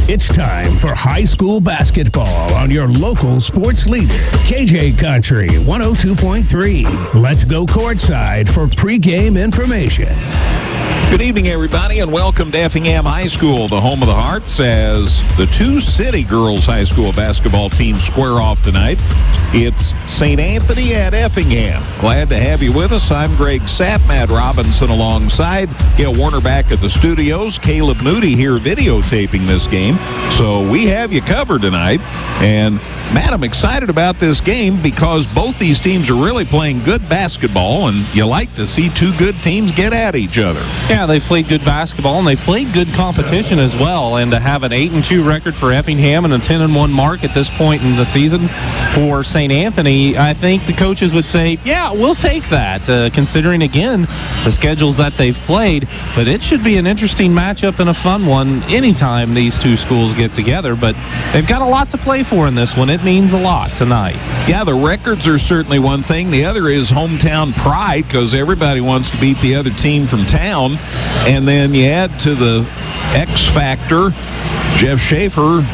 It's time for high school basketball on your local sports leader, KJ Country 102.3. Let's go courtside for pregame information. Good evening, everybody, and welcome to Effingham High School, the home of the Hearts, as the two City Girls High School basketball teams square off tonight. It's St. Anthony at Effingham. Glad to have you with us. I'm Greg Sapp, Matt Robinson alongside. Gail Warner back at the studios. Caleb Moody here videotaping this game. So we have you covered tonight. And Matt, I'm excited about this game because both these teams are really playing good basketball, and you like to see two good teams get at each other. Yeah, they've played good basketball, and they've played good competition as well. And to have an 8-2 record for Effingham and a 10-1 mark at this point in the season for St. Anthony, I think the coaches would say, yeah, we'll take that, considering, again, the schedules that they've played. But it should be an interesting matchup and a fun one anytime these two schools get together. But they've got a lot to play for in this one. It means a lot tonight. Yeah, the records are certainly one thing. The other is hometown pride, because everybody wants to beat the other team from town. And then you add to the X factor, Jeff Schaefer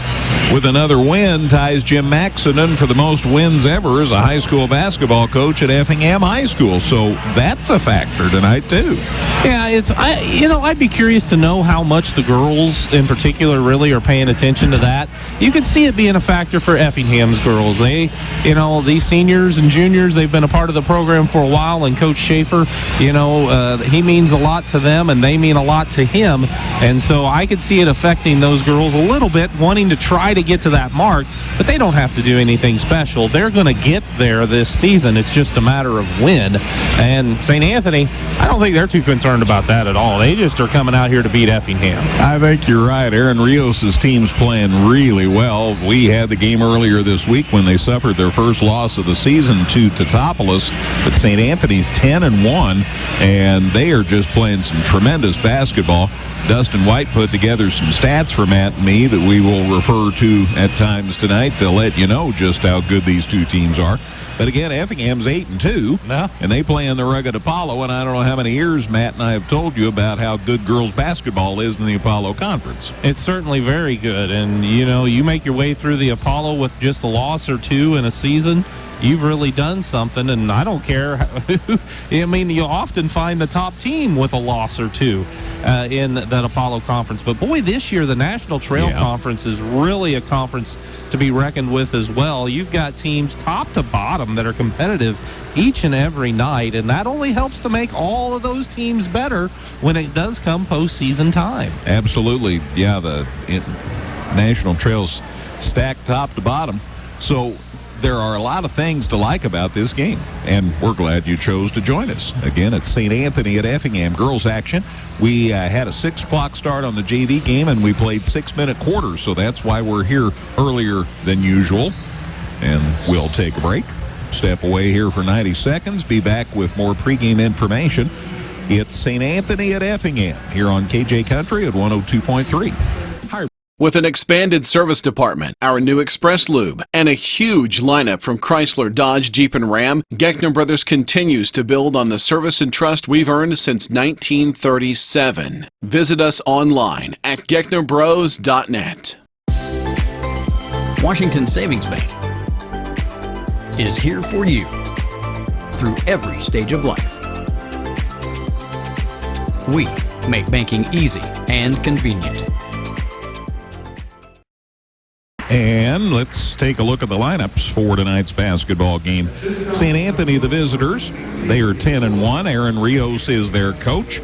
with another win ties Jim Maxinen for the most wins ever as a high school basketball coach at Effingham High School. So that's a factor tonight too. Yeah, I'd be curious to know how much the girls in particular really are paying attention to that. You can see it being a factor for Effingham's girls. These seniors and juniors, they've been a part of the program for a while, and Coach Schaefer, he means a lot to them and they mean a lot to him. And so I could see it affecting those girls a little bit, wanting to try to get to that mark, but they don't have to do anything special. They're going to get there this season. It's just a matter of when. And St. Anthony, I don't think they're too concerned about that at all. They just are coming out here to beat Effingham. I think you're right. Aaron Rios' team's playing really well. We had the game earlier this week when they suffered their first loss of the season to Teutopolis, but St. Anthony's 10-1, and they are just playing some tremendous basketball. Dustin White put together some stats for Matt and me that we will refer to at times tonight to let you know just how good these two teams are. But again, Effingham's 8-2, and they play in the rugged Apollo, and I don't know how many years Matt and I have told you about how good girls basketball is in the Apollo Conference. It's certainly very good, and you make your way through the Apollo with just a loss or two in a season, you've really done something. And I don't care. You'll often find the top team with a loss or two in that Apollo Conference. But boy, this year the National Trail Conference is really a conference to be reckoned with as well. You've got teams top to bottom that are competitive each and every night, and that only helps to make all of those teams better when it does come postseason time. Absolutely. Yeah, the National Trail's stacked top to bottom. So there are a lot of things to like about this game, and we're glad you chose to join us. Again, it's St. Anthony at Effingham. Girls action. We had a 6 o'clock start on the JV game, and we played 6-minute quarters, so that's why we're here earlier than usual. And we'll take a break, step away here for 90 seconds, be back with more pregame information. It's St. Anthony at Effingham here on KJ Country at 102.3. With an expanded service department, our new Express Lube, and a huge lineup from Chrysler, Dodge, Jeep, and Ram, Geckner Brothers continues to build on the service and trust we've earned since 1937. Visit us online at gecknerbros.net. Washington Savings Bank is here for you through every stage of life. We make banking easy and convenient. And let's take a look at the lineups for tonight's basketball game. St. Anthony, the visitors, they are 10-1. Aaron Rios is their coach,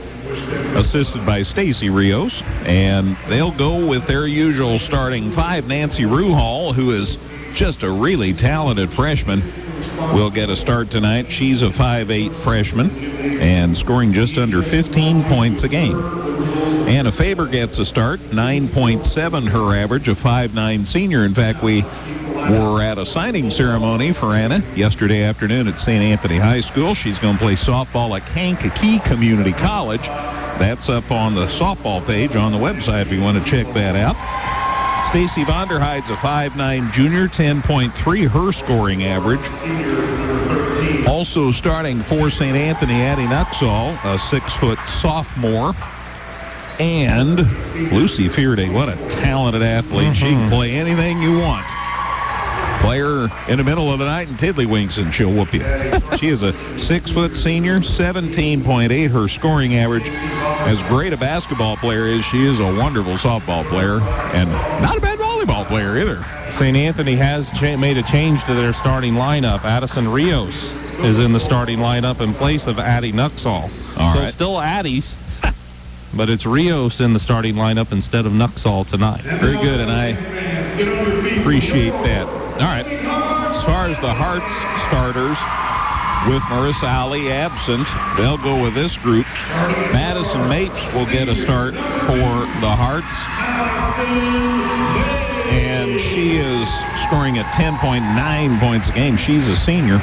assisted by Stacy Rios. And they'll go with their usual starting five. Nancy Ruhal, who is just a really talented freshman, will get a start tonight. She's a 5'8" freshman and scoring just under 15 points a game. Anna Faber gets a start, 9.7 her average, a 5'9" senior. In fact, we were at a signing ceremony for Anna yesterday afternoon at St. Anthony High School. She's going to play softball at Kankakee Community College. That's up on the softball page on the website if you want to check that out. Stacy Vonderheid's a 5'9" junior, 10.3 her scoring average. Also starting for St. Anthony, Addie Nuxall, a 6-foot sophomore. And Lucy Fearday, what a talented athlete. She can play anything you want. Play her in the middle of the night in tiddlywinks and she'll whoop you. She is a 6-foot senior, 17.8 her scoring average. As great a basketball player as she is a wonderful softball player and not a bad volleyball player either. St. Anthony has made a change to their starting lineup. Addison Rios is in the starting lineup in place of Addie Nuxall. So right. Still Addie's, but it's Rios in the starting lineup instead of Nuxall tonight. Very good, and I appreciate that. All right. As far as the Hearts starters, with Marissa Ali absent, they'll go with this group. Madison Mapes will get a start for the Hearts. And she is scoring at 10.9 points a game. She's a senior.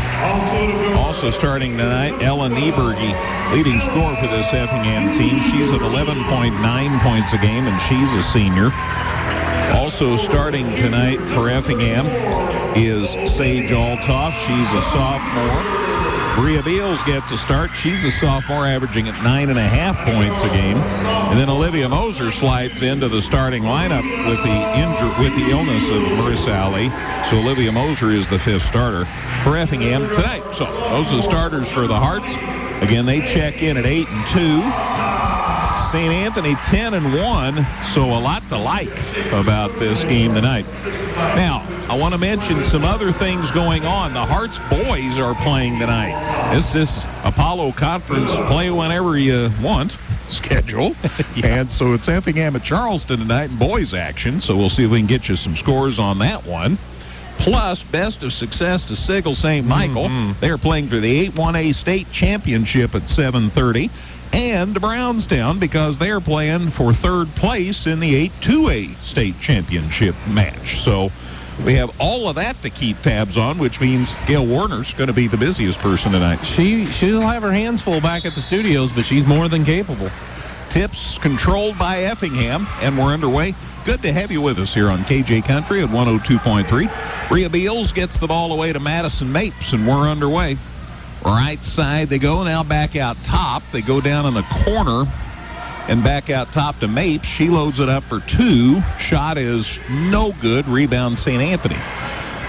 Also starting tonight, Ella Nieberge, leading scorer for this Effingham team. She's at 11.9 points a game, and she's a senior. Also starting tonight for Effingham is Sage Altoff. She's a sophomore. Bria Beals gets a start. She's a sophomore, averaging at 9.5 points a game. And then Olivia Moser slides into the starting lineup with the illness of Marissa Ali. So Olivia Moser is the 5th starter for Effingham tonight. So those are the starters for the Hearts. Again, they check in at 8-2. St. Anthony 10-1, so a lot to like about this game tonight. Now, I want to mention some other things going on. The Hearts boys are playing tonight. This is Apollo Conference play whenever you want schedule. Yeah. And so it's Effingham at Charleston tonight in boys action, so we'll see if we can get you some scores on that one. Plus, best of success to Sigel St. Michael. They are playing for the 8-1A state championship at 7:30. And to Brownstown because they're playing for 3rd place in the 8-2A state championship match. So we have all of that to keep tabs on, which means Gail Warner's going to be the busiest person tonight. She'll have her hands full back at the studios, but she's more than capable. Tips controlled by Effingham, and we're underway. Good to have you with us here on KJ Country at 102.3. Bria Beals gets the ball away to Madison Mapes, and we're underway. Right side they go, now back out top. They go down in the corner and back out top to Mapes. She loads it up for 2. Shot is no good. Rebound St. Anthony.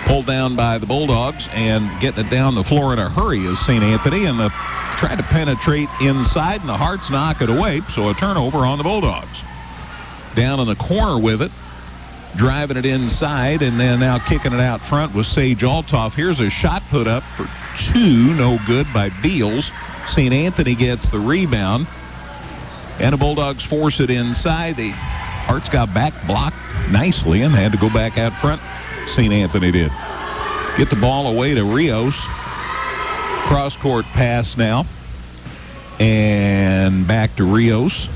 Pulled down by the Bulldogs, and getting it down the floor in a hurry is St. Anthony, and trying to penetrate inside, and the Hearts knock it away, so a turnover on the Bulldogs. Down in the corner with it, driving it inside, and then now kicking it out front with Sage Altoff. Here's a shot put up for 2, no good by Beals. St. Anthony gets the rebound, and the Bulldogs force it inside. The Hearts got back blocked nicely and had to go back out front. St. Anthony did. Get the ball away to Rios. Cross-court pass now, and back to Rios.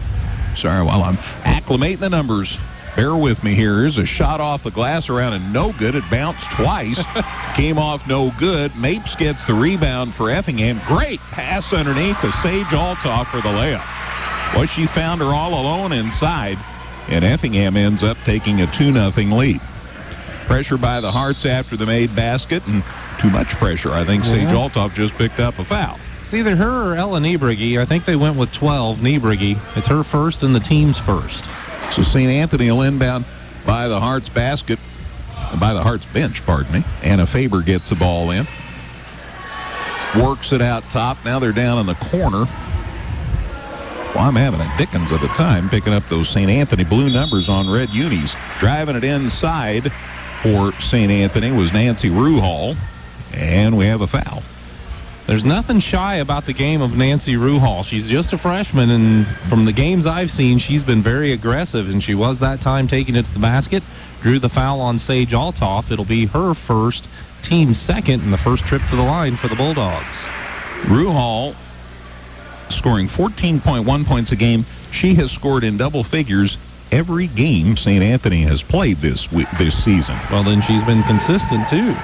Sorry, while I'm acclimating the numbers. Bear with me here. Here's a shot off the glass around and no good. It bounced twice. Came off no good. Mapes gets the rebound for Effingham. Great pass underneath to Sage Altoff for the layup. Well, she found her all alone inside, and Effingham ends up taking a 2-0 lead. Pressure by the Hearts after the made basket, and too much pressure. I think Sage Altoff just picked up a foul. It's either her or Ella Nieberge. I think they went with 12, Nieberge. It's her first and the team's first. So St. Anthony will inbound by the Hearts basket, by the Hearts bench, pardon me. Anna Faber gets the ball in. Works it out top. Now they're down in the corner. Well, I'm having a Dickens of a time picking up those St. Anthony blue numbers on red unis. Driving it inside for St. Anthony was Nancy Ruhal, and we have a foul. There's nothing shy about the game of Nancy Ruhal. She's just a freshman, and from the games I've seen, she's been very aggressive, and she was that time taking it to the basket. Drew the foul on Sage Altoff. It'll be her first, team second, and the first trip to the line for the Bulldogs. Ruhal scoring 14.1 points a game. She has scored in double figures every game St. Anthony has played this season. Well, then she's been consistent, too.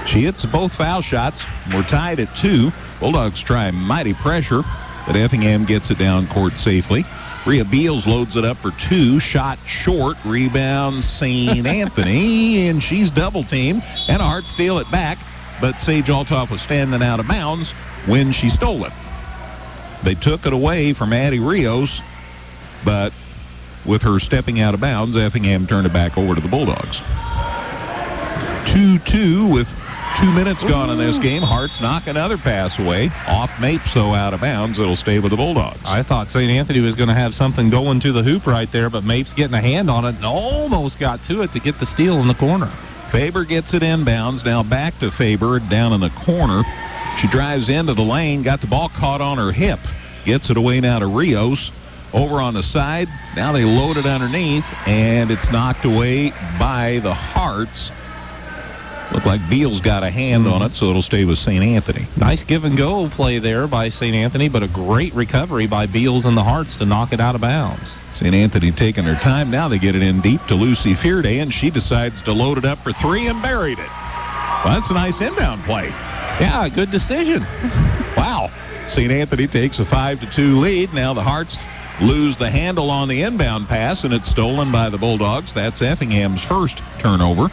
She hits both foul shots. We're tied at 2. Bulldogs try mighty pressure, but Effingham gets it down court safely. Bria Beals loads it up for 2. Shot short. Rebound St. Anthony, and she's double teamed. And a Hearts steal it back, but Sage Altoff was standing out of bounds when she stole it. They took it away from Addie Rios, but with her stepping out of bounds, Effingham turned it back over to the Bulldogs. 2-2 with 2 minutes gone in this game. Hart's knock another pass away. Off Mapes, though, out of bounds. It'll stay with the Bulldogs. I thought St. Anthony was going to have something going to the hoop right there, but Mapes getting a hand on it and almost got to it to get the steal in the corner. Faber gets it inbounds. Now back to Faber down in the corner. She drives into the lane, got the ball caught on her hip. Gets it away now to Rios. Over on the side. Now they load it underneath, and it's knocked away by the Hearts. Looked like Beals got a hand on it, so it'll stay with St. Anthony. Nice give-and-go play there by St. Anthony, but a great recovery by Beals and the Hearts to knock it out of bounds. St. Anthony taking their time. Now they get it in deep to Lucy Fearday, and she decides to load it up for three and buried it. Well, that's a nice inbound play. Yeah, good decision. Wow. St. Anthony takes a 5-2 lead. Now the Hearts lose the handle on the inbound pass, and it's stolen by the Bulldogs. That's Effingham's first turnover.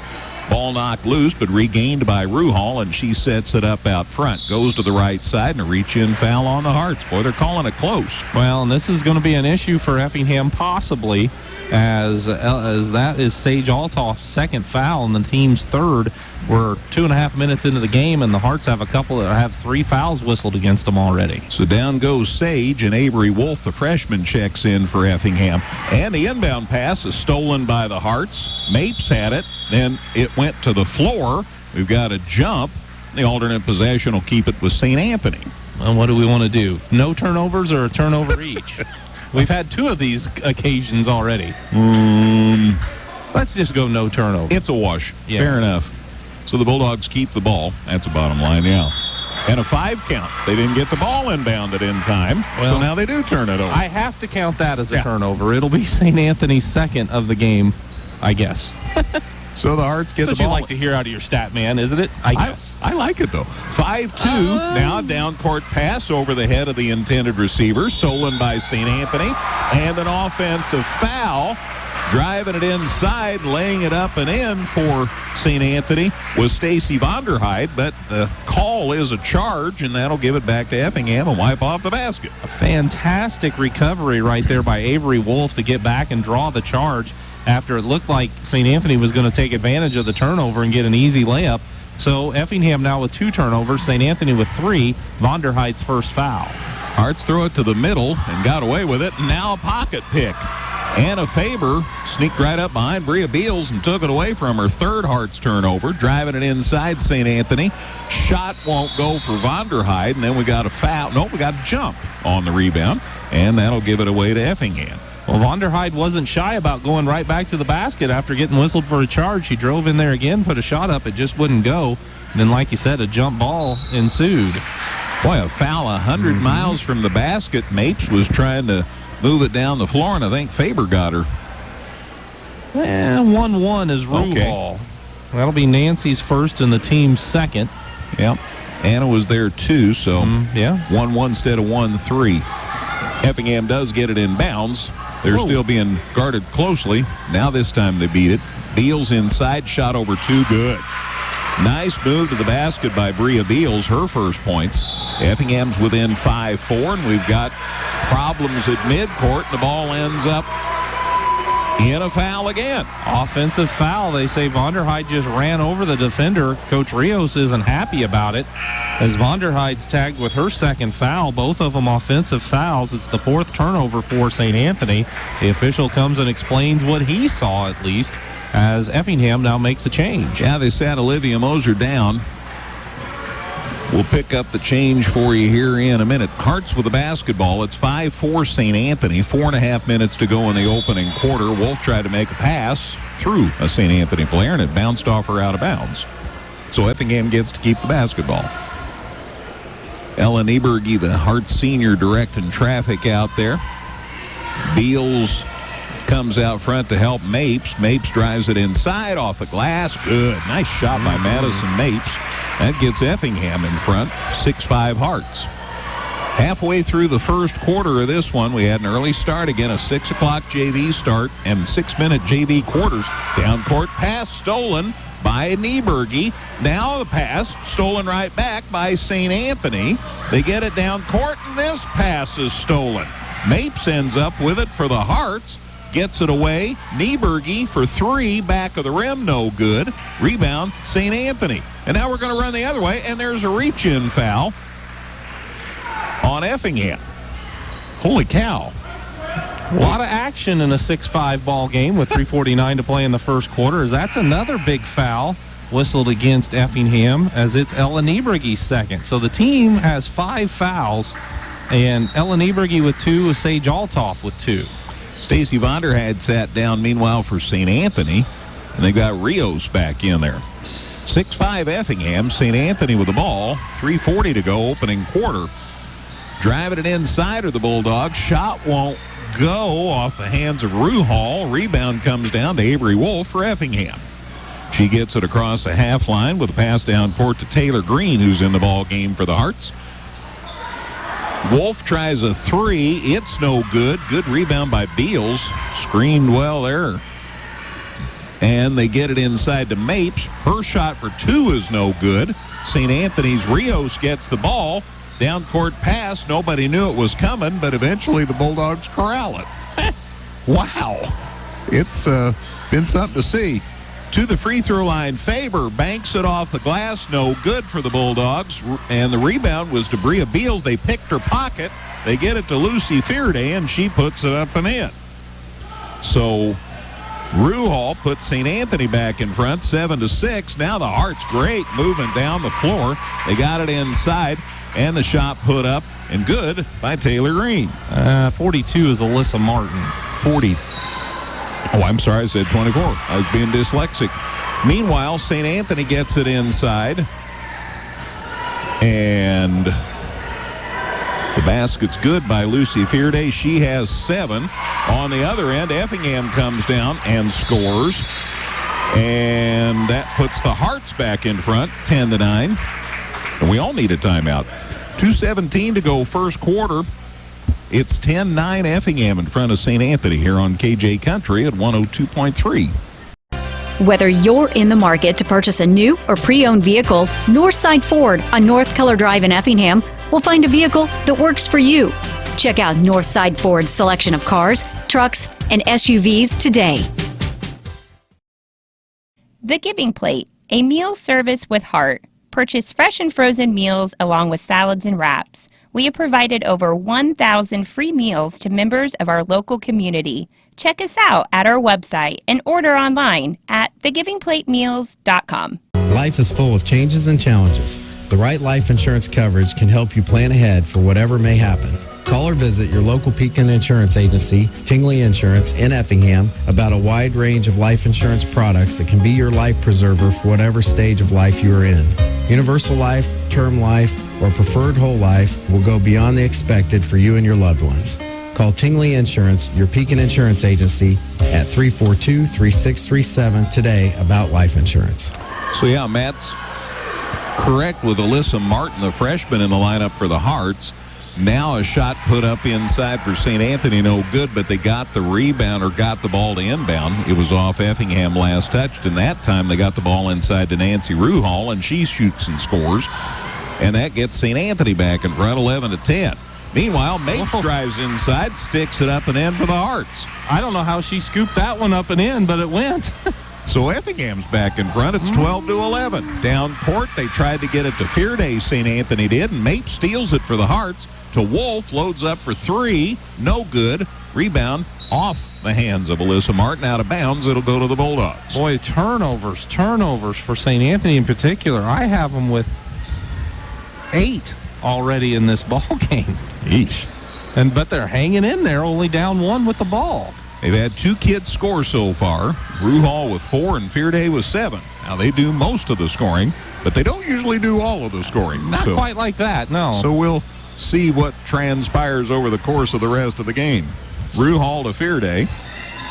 Ball knocked loose, but regained by Ruhal, and she sets it up out front. Goes to the right side, and a reach-in foul on the Hearts. Boy, they're calling it close. Well, and this is going to be an issue for Effingham, possibly, as that is Sage Altoff's second foul and the team's third. We're 2.5 minutes into the game, and the Hearts have have 3 fouls whistled against them already. So down goes Sage, and Avery Wolf, the freshman, checks in for Effingham. And the inbound pass is stolen by the Hearts. Mapes had it. Then it went to the floor. We've got a jump. The alternate possession will keep it with St. Anthony. Well, what do we want to do? No turnovers or a turnover each? We've had 2 of these occasions already. Let's just go no turnover. It's a wash. Yeah. Fair enough. So the Bulldogs keep the ball. That's a bottom line, yeah. And a 5 count. They didn't get the ball inbounded in time, so now they do turn it over. I have to count that as a turnover. It'll be St. Anthony's second of the game, I guess. So the Hearts get the ball. That's what you like to hear out of your stat man, isn't it? I guess. I like it, though. 5-2. Now down court pass over the head of the intended receiver. Stolen by St. Anthony. And an offensive foul. Driving it inside, laying it up and in for St. Anthony was Stacy Vonderhyde, but the call is a charge, and that'll give it back to Effingham and wipe off the basket. A fantastic recovery right there by Avery Wolf to get back and draw the charge after it looked like St. Anthony was going to take advantage of the turnover and get an easy layup. So Effingham now with 2 turnovers, St. Anthony with 3, Vonderhyde's first foul. Hearts throw it to the middle and got away with it, and now a pocket pick. Anna Faber sneaked right up behind Bria Beals and took it away from her third Hearts turnover, driving it inside St. Anthony. Shot won't go for Vonderhyde, and then we got a foul. Nope, we got a jump on the rebound, and that'll give it away to Effingham. Well, Vonderhyde wasn't shy about going right back to the basket after getting whistled for a charge. She drove in there again, put a shot up. It just wouldn't go. And then, like you said, a jump ball ensued. Boy, a foul 100 miles from the basket. Mapes was trying to move it down the floor, and I think Faber got her. 1-1 is Ruhal. Okay. That'll be Nancy's first and the team's second. Yep. Anna was there too, so 1-1 instead of 1-3. Effingham does get it in bounds. They're still being guarded closely. Now this time they beat it. Beals inside, shot over 2, good. Nice move to the basket by Bria Beals, her first points. Effingham's within 5-4, and we've got problems at midcourt, and the ball ends up in a foul again. Offensive foul. They say Vonderhyde just ran over the defender. Coach Rios isn't happy about it as Vonderhyde's tagged with her second foul. Both of them offensive fouls. It's the 4th turnover for St. Anthony. The official comes and explains what he saw, at least, as Effingham now makes a change. Yeah, they sat Olivia Moser down. We'll pick up the change for you here in a minute. Hearts with the basketball. It's 5-4 St. Anthony. 4.5 minutes to go in the opening quarter. Wolf tried to make a pass through a St. Anthony player, and it bounced off her out of bounds. So Effingham gets to keep the basketball. Ellen Eberge, the Hearts senior, directing traffic out there. Beals comes out front to help Mapes. Mapes drives it inside off the glass. Good. Nice shot by Madison Mapes. That gets Effingham in front. 6-5 Hearts. Halfway through the first quarter of this one, we had an early start. Again, a 6 o'clock JV start and 6-minute JV quarters. Down court pass stolen by Nieberge. Now the pass stolen right back by St. Anthony. They get it down court, and this pass is stolen. Mapes ends up with it for the Hearts. gets it away. Nieberge for three, back of the rim, no good. Rebound, St. Anthony. And now we're going to run the other way, and there's a reach-in foul on Effingham. Holy cow. A lot of action in a 6-5 ball game with 3:49 to play in the first quarter. That's another big foul whistled against Effingham, as it's Ella Nieberge's second. So the team has 5 fouls, and Ella Nieberge with 2, Sage Altoff with 2. Stacy Vonderheide sat down meanwhile for St. Anthony, and they got Rios back in there. 6-5 Effingham. St. Anthony with the ball. 3:40 to go, opening quarter. Driving it inside of the Bulldogs. Shot won't go off the hands of Ruhal. Rebound comes down to Avery Wolf for Effingham. She gets it across the half line with a pass down court to Taylor Green, who's in the ball game for the Hearts. Wolf tries a three. It's no good. Good rebound by Beals. Screened well there. And they get it inside to Mapes. Her shot for 2 is no good. St. Anthony's Rios gets the ball. Down court pass. Nobody knew it was coming, but eventually the Bulldogs corral it. Wow. It's been something to see. To the free throw line, Faber banks it off the glass. No good for the Bulldogs. And the rebound was to Bria Beals. They picked her pocket. They get it to Lucy Fearday, and she puts it up and in. So Ruhal puts St. Anthony back in front, 7-6. Now the Hearts great, moving down the floor. They got it inside, and the shot put up and good by Taylor Green. 42 is Alyssa Martin. 40. Oh, I'm sorry, I said 24. I was being dyslexic. Meanwhile, St. Anthony gets it inside. And the basket's good by Lucy Fearday. She has 7. On the other end, Effingham comes down and scores. And that puts the Hearts back in front, 10-9. And we all need a timeout. 2:17 to go first quarter. It's 10-9 Effingham in front of St. Anthony here on KJ Country at 102.3. Whether you're in the market to purchase a new or pre-owned vehicle, Northside Ford on North Keller Drive in Effingham will find a vehicle that works for you. Check out Northside Ford's selection of cars, trucks, and SUVs today. The Giving Plate, a meal service with heart. Purchase fresh and frozen meals along with salads and wraps. We have provided over 1,000 free meals to members of our local community. Check us out at our website and order online at thegivingplatemeals.com. Life is full of changes and challenges. The right life insurance coverage can help you plan ahead for whatever may happen. Call or visit your local Pekin Insurance Agency, Tingley Insurance, in Effingham about a wide range of life insurance products that can be your life preserver for whatever stage of life you are in. Universal life, term life, or preferred whole life will go beyond the expected for you and your loved ones. Call Tingley Insurance, your Pekin Insurance Agency, at 342-3637 today about life insurance. So, yeah, Matt's correct with Alyssa Martin, the freshman, in the lineup for the Hearts. Now a shot put up inside for St. Anthony, no good, but they got the rebound or got the ball to inbound. It was off Effingham last touched, and that time they got the ball inside to Nancy Ruhal, and she shoots and scores. And that gets St. Anthony back in front, 11-10. Meanwhile, Mapes drives inside, sticks it up and in for the Hearts. I don't know how she scooped that one up and in, but it went. So Effingham's back in front. It's 12-11. Down court, they tried to get it to Fearday, St. Anthony did, and Mapes steals it for the Hearts. To Wolf, loads up for 3. No good. Rebound off the hands of Alyssa Martin, out of bounds. It'll go to the Bulldogs. Boy, turnovers for St. Anthony in particular. I have them with 8 already in this ball game. Eesh. But they're hanging in there, only down 1 with the ball. They've had 2 kids score so far. Ruhal with 4 and Fearday with 7. Now, they do most of the scoring, but they don't usually do all of the scoring. Not quite like that, no. So we'll see what transpires over the course of the rest of the game. Ruhal to Fearday.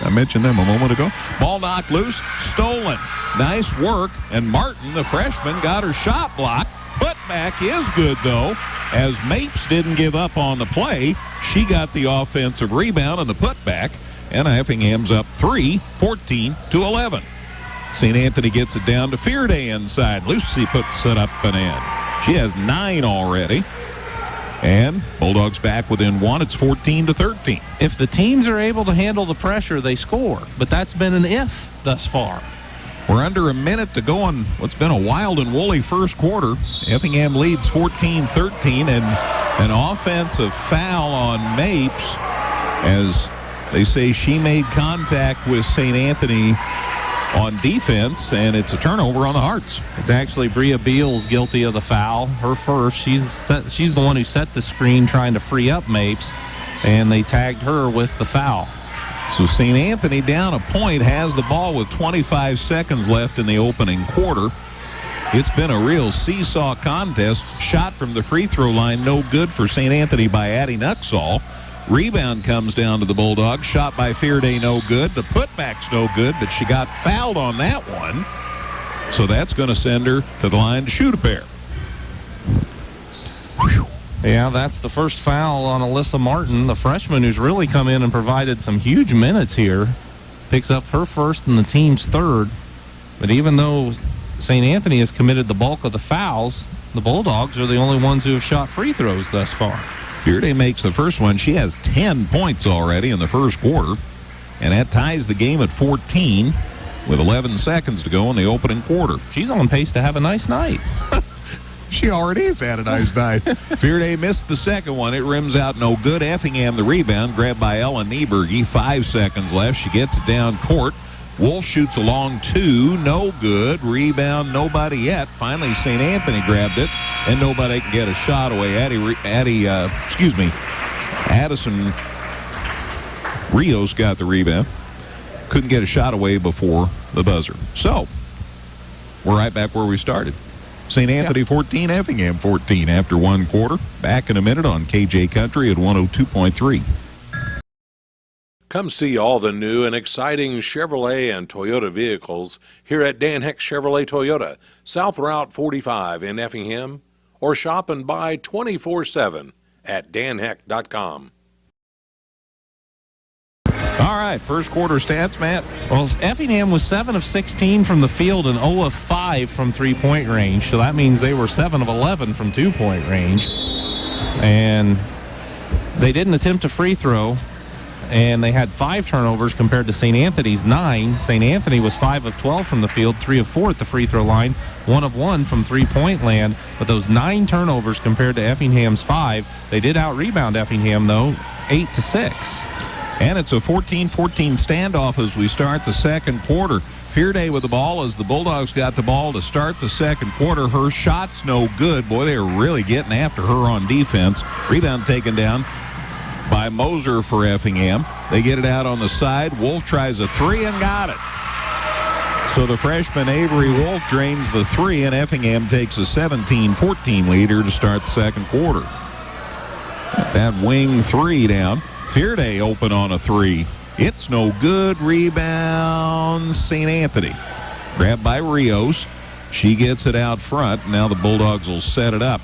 I mentioned them a moment ago. Ball knocked loose, stolen. Nice work, and Martin, the freshman, got her shot blocked. Putback is good, though, as Mapes didn't give up on the play. She got the offensive rebound and the putback, and Effingham's up 3, 14-11. St. Anthony gets it down to Fearday inside. Lucy puts it up and in. She has 9 already. And Bulldogs back within one. It's 14-13. If the teams are able to handle the pressure, they score. But that's been an if thus far. We're under a minute to go on what's been a wild and woolly first quarter. Effingham leads 14-13, and an offensive foul on Mapes, as they say she made contact with St. Anthony on defense, and it's a turnover on the Hearts. It's actually Bria Beals guilty of the foul. Her first. She's the one who set the screen trying to free up Mapes, and they tagged her with the foul. So St. Anthony down a point, has the ball with 25 seconds left in the opening quarter. It's been a real seesaw contest. Shot from the free throw line, no good for St. Anthony by Addie Nuxall. Rebound comes down to the Bulldogs. Shot by Fearday, no good. The putback's no good, but she got fouled on that one. So that's going to send her to the line to shoot a pair. Whew. Yeah, that's the first foul on Alyssa Martin, the freshman who's really come in and provided some huge minutes here. Picks up her first and the team's third. But even though St. Anthony has committed the bulk of the fouls, the Bulldogs are the only ones who have shot free throws thus far. Fearday makes the first one. She has 10 points already in the first quarter, and that ties the game at 14 with 11 seconds to go in the opening quarter. She's on pace to have a nice night. She already has had a nice night. Fearday missed the second one. It rims out no good. Effingham the rebound, grabbed by Ellen Nieberge. 5 seconds left. She gets it down court. Wolf shoots a long two, no good. Rebound, nobody yet. Finally, St. Anthony grabbed it, and nobody can get a shot away. Addison Rios got the rebound. Couldn't get a shot away before the buzzer. So, we're right back where we started. St. Anthony 14, Effingham 14 after one quarter. Back in a minute on KJ Country at 102.3. Come see all the new and exciting Chevrolet and Toyota vehicles here at Dan Heck Chevrolet Toyota, South Route 45 in Effingham, or shop and buy 24/7 at danheck.com. All right, first quarter stats, Matt. Well, Effingham was 7 of 16 from the field and 0 of 5 from three-point range, so that means they were 7 of 11 from two-point range. And they didn't attempt a free throw, and they had 5 turnovers compared to St. Anthony's 9. St. Anthony was 5 of 12 from the field, 3 of 4 at the free throw line, 1 of 1 from three-point land. But those 9 turnovers compared to Effingham's 5, they did out-rebound Effingham, though, 8-6. And it's a 14-14 standoff as we start the second quarter. Fearday with the ball as the Bulldogs got the ball to start the second quarter. Her shot's no good. Boy, they were really getting after her on defense. Rebound taken down by Moser for Effingham. They get it out on the side. Wolf tries a three and got it. So the freshman Avery Wolf drains the three, and Effingham takes a 17-14 leader to start the second quarter. That wing three down. Fearday open on a three. It's no good. Rebound, St. Anthony. Grabbed by Rios. She gets it out front. Now the Bulldogs will set it up.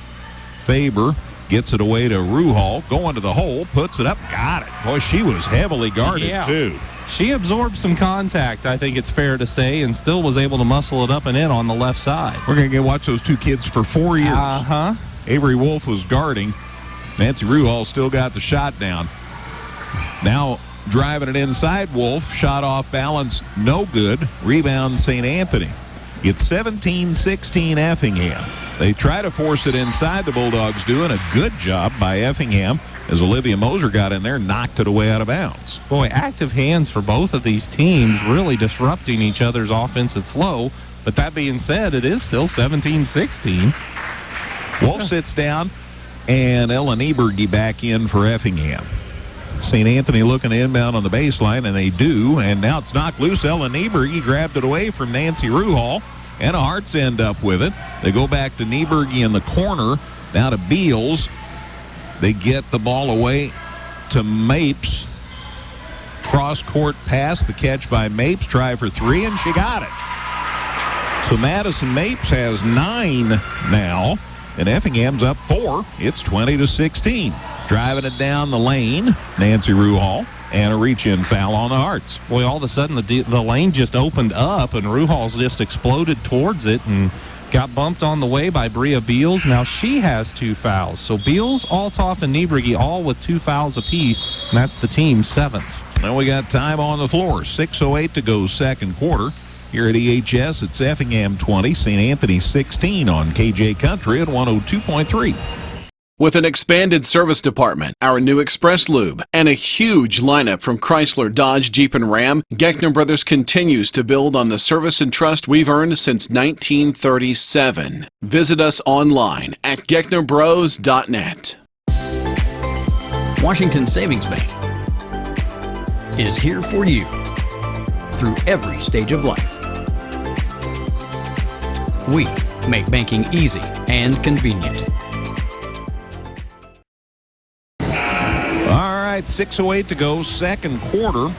Faber gets it away to Ruhal. Going to the hole. Puts it up. Got it. Boy, she was heavily guarded, too. She absorbed some contact, I think it's fair to say, and still was able to muscle it up and in on the left side. We're going to get watch those two kids for 4 years. Uh-huh. Avery Wolf was guarding. Nancy Ruhal still got the shot down. Now driving it inside. Wolf shot off balance, no good. Rebound St. Anthony. It's 17-16 Effingham. They try to force it inside. The Bulldogs doing a good job by Effingham as Olivia Moser got in there, knocked it away out of bounds. Boy, active hands for both of these teams, really disrupting each other's offensive flow. But that being said, it is still 17-16. Wolf sits down, and Ellen Nieberge back in for Effingham. St. Anthony looking to inbound on the baseline, and they do. And now it's knocked loose. Ellen Nieberge grabbed it away from Nancy Ruhal, and the Hearts end up with it. They go back to Nieberge in the corner. Now to Beals. They get the ball away to Mapes. Cross-court pass, the catch by Mapes. Try for three, and she got it. So Madison Mapes has 9 now, and Effingham's up 4. It's 20-16. Driving it down the lane, Nancy Ruhal, and a reach-in foul on the Hearts. Boy, all of a sudden the lane just opened up, and Ruhal's just exploded towards it and got bumped on the way by Bria Beals. Now she has 2 fouls. So Beals, Altoff, and Nieberge all with 2 fouls apiece, and that's the team's 7th. Now we got time on the floor. 6:08 to go second quarter. Here at EHS, it's Effingham 20, St. Anthony 16 on KJ Country at 102.3. With an expanded service department, our new Express Lube, and a huge lineup from Chrysler, Dodge, Jeep, and Ram, Geckner Brothers continues to build on the service and trust we've earned since 1937. Visit us online at gecknerbros.net. Washington Savings Bank is here for you through every stage of life. We make banking easy and convenient. All right, 6:08 to go second quarter.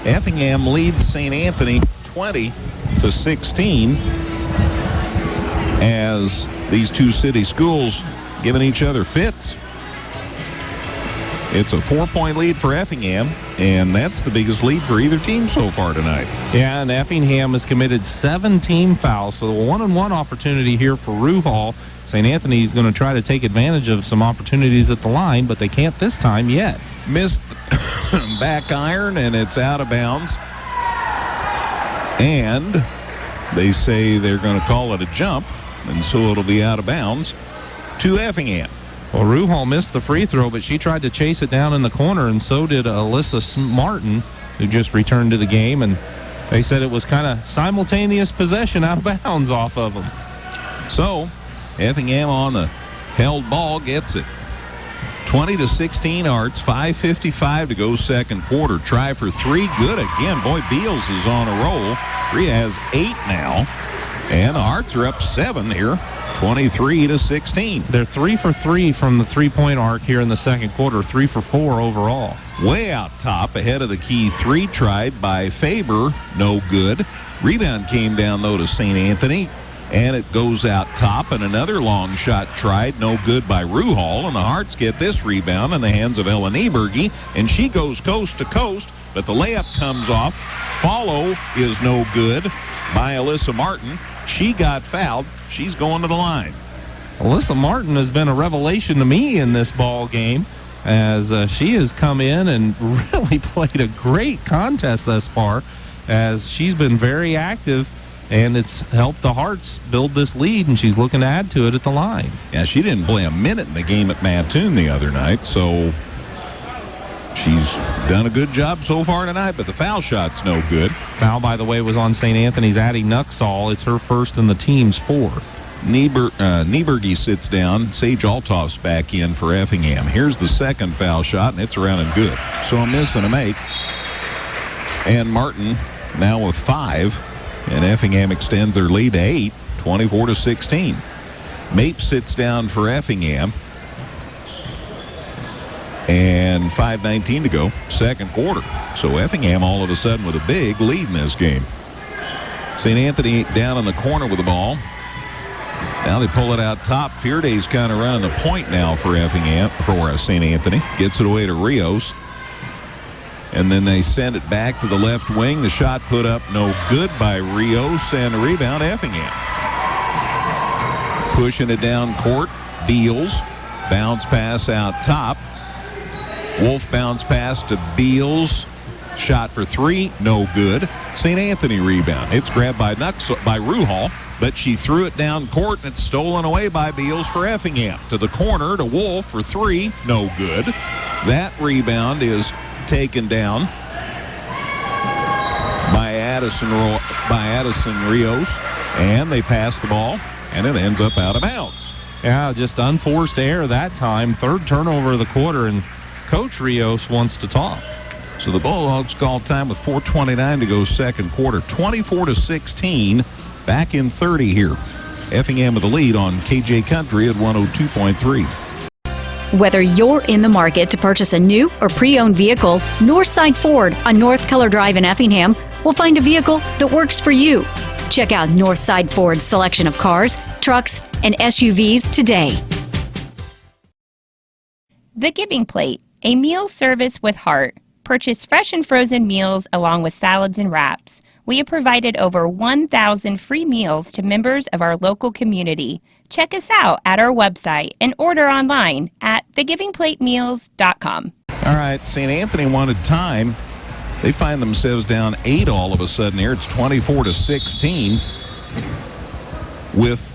Effingham leads St. Anthony 20-16 as these two city schools giving each other fits. It's a 4-point lead for Effingham, and that's the biggest lead for either team so far tonight. Yeah, and Effingham has committed 7 team fouls, so a 1-on-1 opportunity here for Ruhal. St. Anthony's going to try to take advantage of some opportunities at the line, but they can't this time yet. Missed back iron, and it's out of bounds. And they say they're going to call it a jump, and so it'll be out of bounds to Effingham. Well, Ruhal missed the free throw, but she tried to chase it down in the corner, and so did Alyssa Martin, who just returned to the game. And they said it was kind of simultaneous possession out of bounds off of them. So Effingham on the held ball gets it. 20-16 Arts, 5:55 to go second quarter. Try for 3, good again. Boy, Beals is on a roll. Rhea has 8 now, and the Arts are up 7 here. 23-16. They're 3 for 3 from the three-point arc here in the second quarter, 3 for 4 overall. Way out top, ahead of the key 3 tried by Faber, no good. Rebound came down, though, to St. Anthony, and it goes out top, and another long shot tried, no good by Ruhal, and the Hearts get this rebound in the hands of Ellen Nieberge, and she goes coast to coast, but the layup comes off. Follow is no good by Alyssa Martin. She got fouled. She's going to the line. Alyssa Martin has been a revelation to me in this ball game, as she has come in and really played a great contest thus far, as she's been very active, and it's helped the Hearts build this lead, and she's looking to add to it at the line. Yeah, she didn't play a minute in the game at Mattoon the other night, so she's done a good job so far tonight, but the foul shot's no good. Foul, by the way, was on St. Anthony's Addie Nuxall. It's her first and the team's 4th. Nieberge sits down. Sage Altoff's back in for Effingham. Here's the second foul shot, and it's around and good. So a miss and a make. And Martin now with 5, and Effingham extends their lead to 8, 24-16. Mapes sits down for Effingham. And 5:19 to go, second quarter. So Effingham all of a sudden with a big lead in this game. St. Anthony down in the corner with the ball. Now they pull it out top. Fearday's kind of running the point now for Effingham, for St. Anthony. Gets it away to Rios. And then they send it back to the left wing. The shot put up no good by Rios, and a rebound Effingham. Pushing it down court, Beals. Bounce pass out top. Wolf bounce pass to Beals. Shot for 3, no good. St. Anthony rebound. It's grabbed by Ruhal, but she threw it down court, and it's stolen away by Beals for Effingham. To the corner to Wolf for 3, no good. That rebound is taken down by Addison Rios, and they pass the ball, and it ends up out of bounds. Yeah, just unforced error that time. 3rd turnover of the quarter, and Coach Rios wants to talk. So the Bulldogs call time with 4:29 to go second quarter. 24-16, back in 30 here. Effingham with the lead on KJ Country at 102.3. Whether you're in the market to purchase a new or pre-owned vehicle, Northside Ford on North Keller Drive in Effingham will find a vehicle that works for you. Check out Northside Ford's selection of cars, trucks, and SUVs today. The Giving Plate, a meal service with heart. Purchase fresh and frozen meals along with salads and wraps. We have provided over 1,000 free meals to members of our local community. Check us out at our website and order online at thegivingplatemeals.com. All right, St. Anthony wanted time. They find themselves down 8 all of a sudden here. It's 24-16 with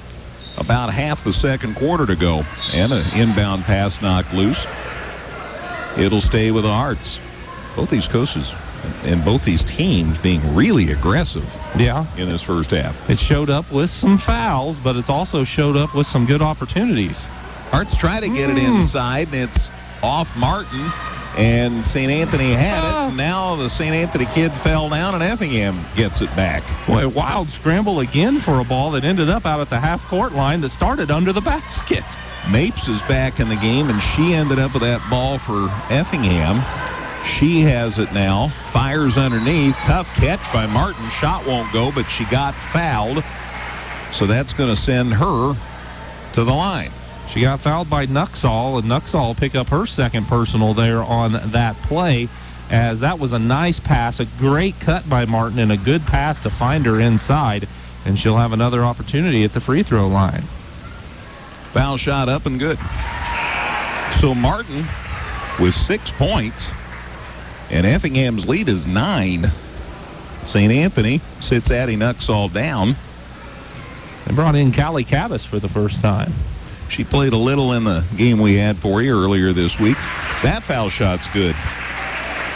about half the second quarter to go. And an inbound pass knocked loose. It'll stay with the Hearts. Both these coaches and both these teams being really aggressive in this first half. It showed up with some fouls, but it's also showed up with some good opportunities. Hearts try to get it inside, and it's off Martin, and St. Anthony had it. And now the St. Anthony kid fell down, and Effingham gets it back. Boy, a wild scramble again for a ball that ended up out at the half-court line that started under the basket. Mapes is back in the game, and she ended up with that ball for Effingham. She has it now, fires underneath. Tough catch by Martin. Shot won't go, but she got fouled. So that's going to send her to the line. She got fouled by Nuxall, and Nuxall pick up her second personal there on that play, as that was a nice pass, a great cut by Martin, and a good pass to find her inside, and she'll have another opportunity at the free throw line. Foul shot up and good. So Martin with 6 points, and Effingham's lead is 9. St. Anthony sits Addie Nuxall down. They brought in Callie Cabas for the first time. She played a little in the game we had for you earlier this week. That foul shot's good.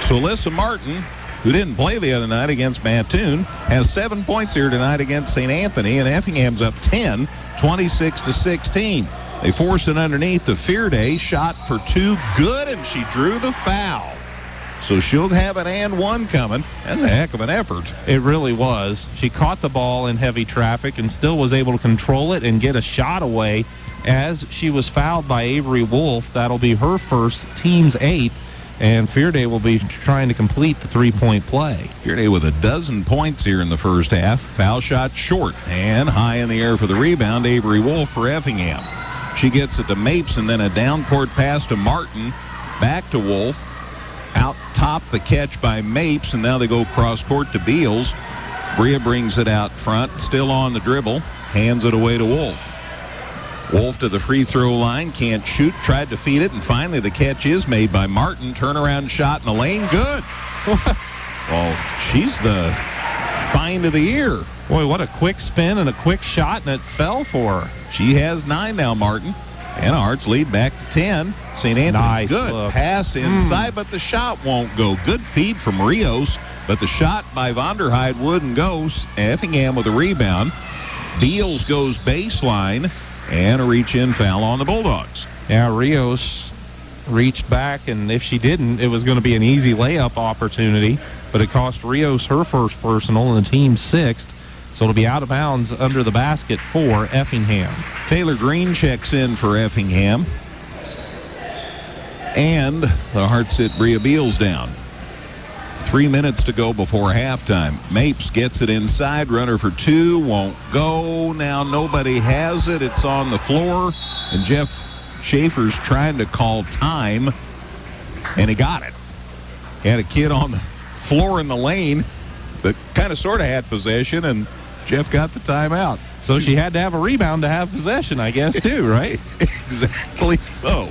So Alyssa Martin, who didn't play the other night against Mattoon, has 7 points here tonight against St. Anthony, and Effingham's up 10, 26-16. They force it underneath to Fearday. Shot for 2, good, and she drew the foul. So she'll have an and one coming. That's a heck of an effort. It really was. She caught the ball in heavy traffic and still was able to control it and get a shot away as she was fouled by Avery Wolf. That'll be her first, team's 8th, and Fearday will be trying to complete the three-point play. Fearday with 12 points here in the first half. Foul shot short and high in the air for the rebound. Avery Wolf for Effingham. She gets it to Mapes, and then a down court pass to Martin. Back to Wolf. Out top the catch by Mapes, and now they go cross court to Beals. Bria brings it out front, still on the dribble, hands it away to Wolf. Wolf to the free throw line, can't shoot, tried to feed it, and finally the catch is made by Martin. Turnaround shot in the lane, good. Well, she's the find of the year. Boy, what a quick spin and a quick shot, and it fell for her. She has 9 now, Martin. And Hearts lead back to 10. St. Anthony, nice good look. Pass inside, but the shot won't go. Good feed from Rios, but the shot by Vonderheide wouldn't go. Effingham with a rebound. Beals goes baseline, and a reach-in foul on the Bulldogs. Yeah, Rios reached back, and if she didn't, it was going to be an easy layup opportunity, but it cost Rios her first personal and the team's 6th. So it'll be out of bounds under the basket for Effingham. Taylor Green checks in for Effingham. And the Hearts sit Bria Beals down. 3 minutes to go before halftime. Mapes gets it inside. Runner for 2. Won't go. Now nobody has it. It's on the floor. And Jeff Schaefer's trying to call time. And he got it. He had a kid on the floor in the lane that kind of sort of had possession, and Jeff got the timeout. So she had to have a rebound to have possession, I guess, too, right? Exactly so.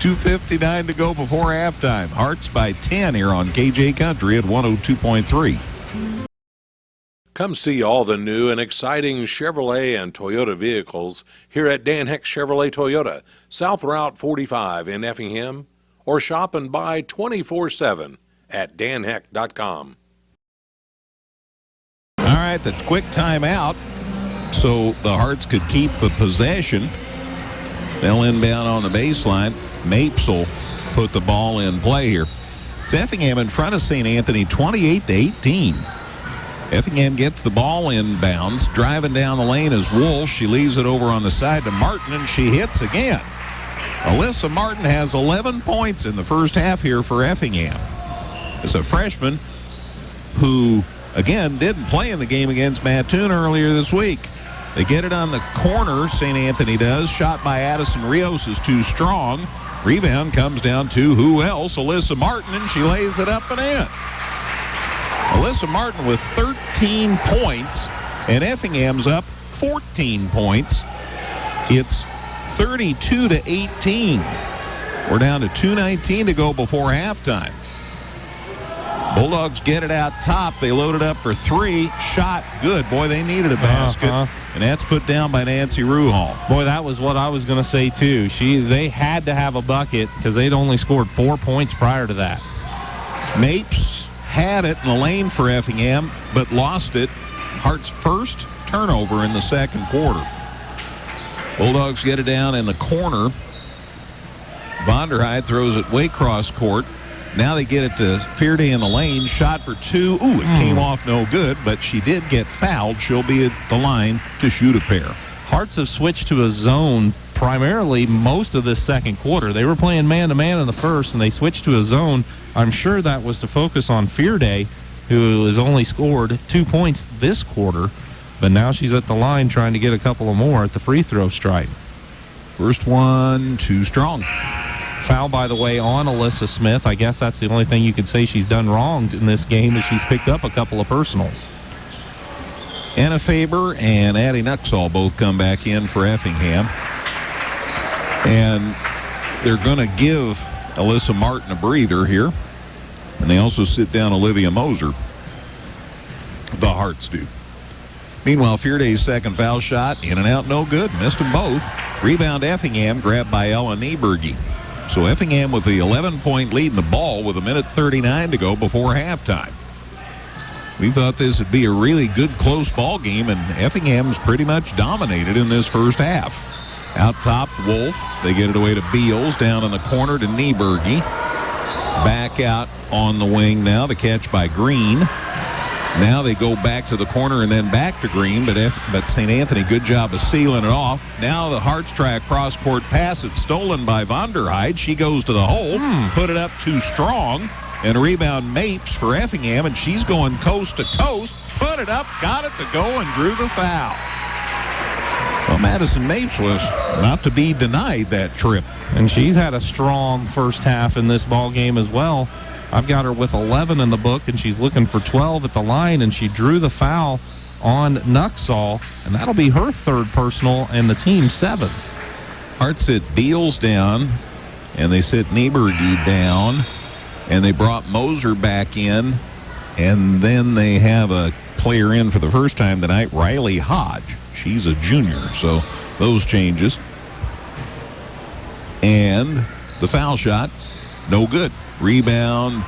2:59 to go before halftime. Hearts by 10 here on KJ Country at 102.3. Come see all the new and exciting Chevrolet and Toyota vehicles here at Dan Heck Chevrolet Toyota, South Route 45 in Effingham, or shop and buy 24/7 at danheck.com. All right, the quick timeout so the Hearts could keep the possession. They'll inbound on the baseline. Mapes will put the ball in play here. It's Effingham in front of St. Anthony, 28-18. Effingham gets the ball inbounds. Driving down the lane is Wolf. She leaves it over on the side to Martin, and she hits again. Alyssa Martin has 11 points in the first half here for Effingham. It's a freshman who, again, didn't play in the game against Mattoon earlier this week. They get it on the corner, St. Anthony does. Shot by Addison Rios is too strong. Rebound comes down to who else? Alyssa Martin, and she lays it up and in. Alyssa Martin with 13 points, and Effingham's up 14 points. It's 32-18. We're down to 2:19 to go before halftime. Bulldogs get it out top. They load it up for three. Shot good. Boy, they needed a basket. And that's put down by Nancy Ruhal. Boy, that was what I was going to say, too. They had to have a bucket because they'd only scored 4 points prior to that. Mapes had it in the lane for Effingham, but lost it. Hart's first turnover in the second quarter. Bulldogs get it down in the corner. Vonderheide throws it way cross court. Now they get it to Fearday in the lane. Shot for two. Ooh, it came off no good, but she did get fouled. She'll be at the line to shoot a pair. Hearts have switched to a zone primarily most of this second quarter. They were playing man-to-man in the first, and they switched to a zone. I'm sure that was to focus on Fearday, who has only scored 2 points this quarter, but now she's at the line trying to get a couple of more at the free throw stripe. First one, too strong. Foul, by the way, on Alyssa Smith. I guess that's the only thing you could say she's done wrong in this game is she's picked up a couple of personals. Anna Faber and Addie Nuxall both come back in for Effingham. And they're going to give Alyssa Martin a breather here. And they also sit down Olivia Moser. The Hearts do. Meanwhile, Fearday's second foul shot, in and out, no good. Missed them both. Rebound Effingham, grabbed by Ella Nieberge. So Effingham with the 11-point lead in the ball with 1:39 to go before halftime. We thought this would be a really good close ball game, and Effingham's pretty much dominated in this first half. Out top, Wolf. They get it away to Beals. Down in the corner to Nieberge. Back out on the wing now. The catch by Green. Now they go back to the corner and then back to Green, but St. Anthony, good job of sealing it off. Now the Hearts try a cross-court pass. It's stolen by Vonderheide. She goes to the hole, put it up too strong, and a rebound Mapes for Effingham, and she's going coast to coast, put it up, got it to go, and drew the foul. Well, Madison Mapes was not to be denied that trip. And she's had a strong first half in this ball game as well. I've got her with 11 in the book, and she's looking for 12 at the line, and she drew the foul on Nuxall, and that'll be her third personal and the team's seventh. Hart sit Beals down, and they sit Nieberge down, and they brought Moser back in, and then they have a player in for the first time tonight, Riley Hodge. She's a junior, so those changes. And the foul shot, no good. Rebound,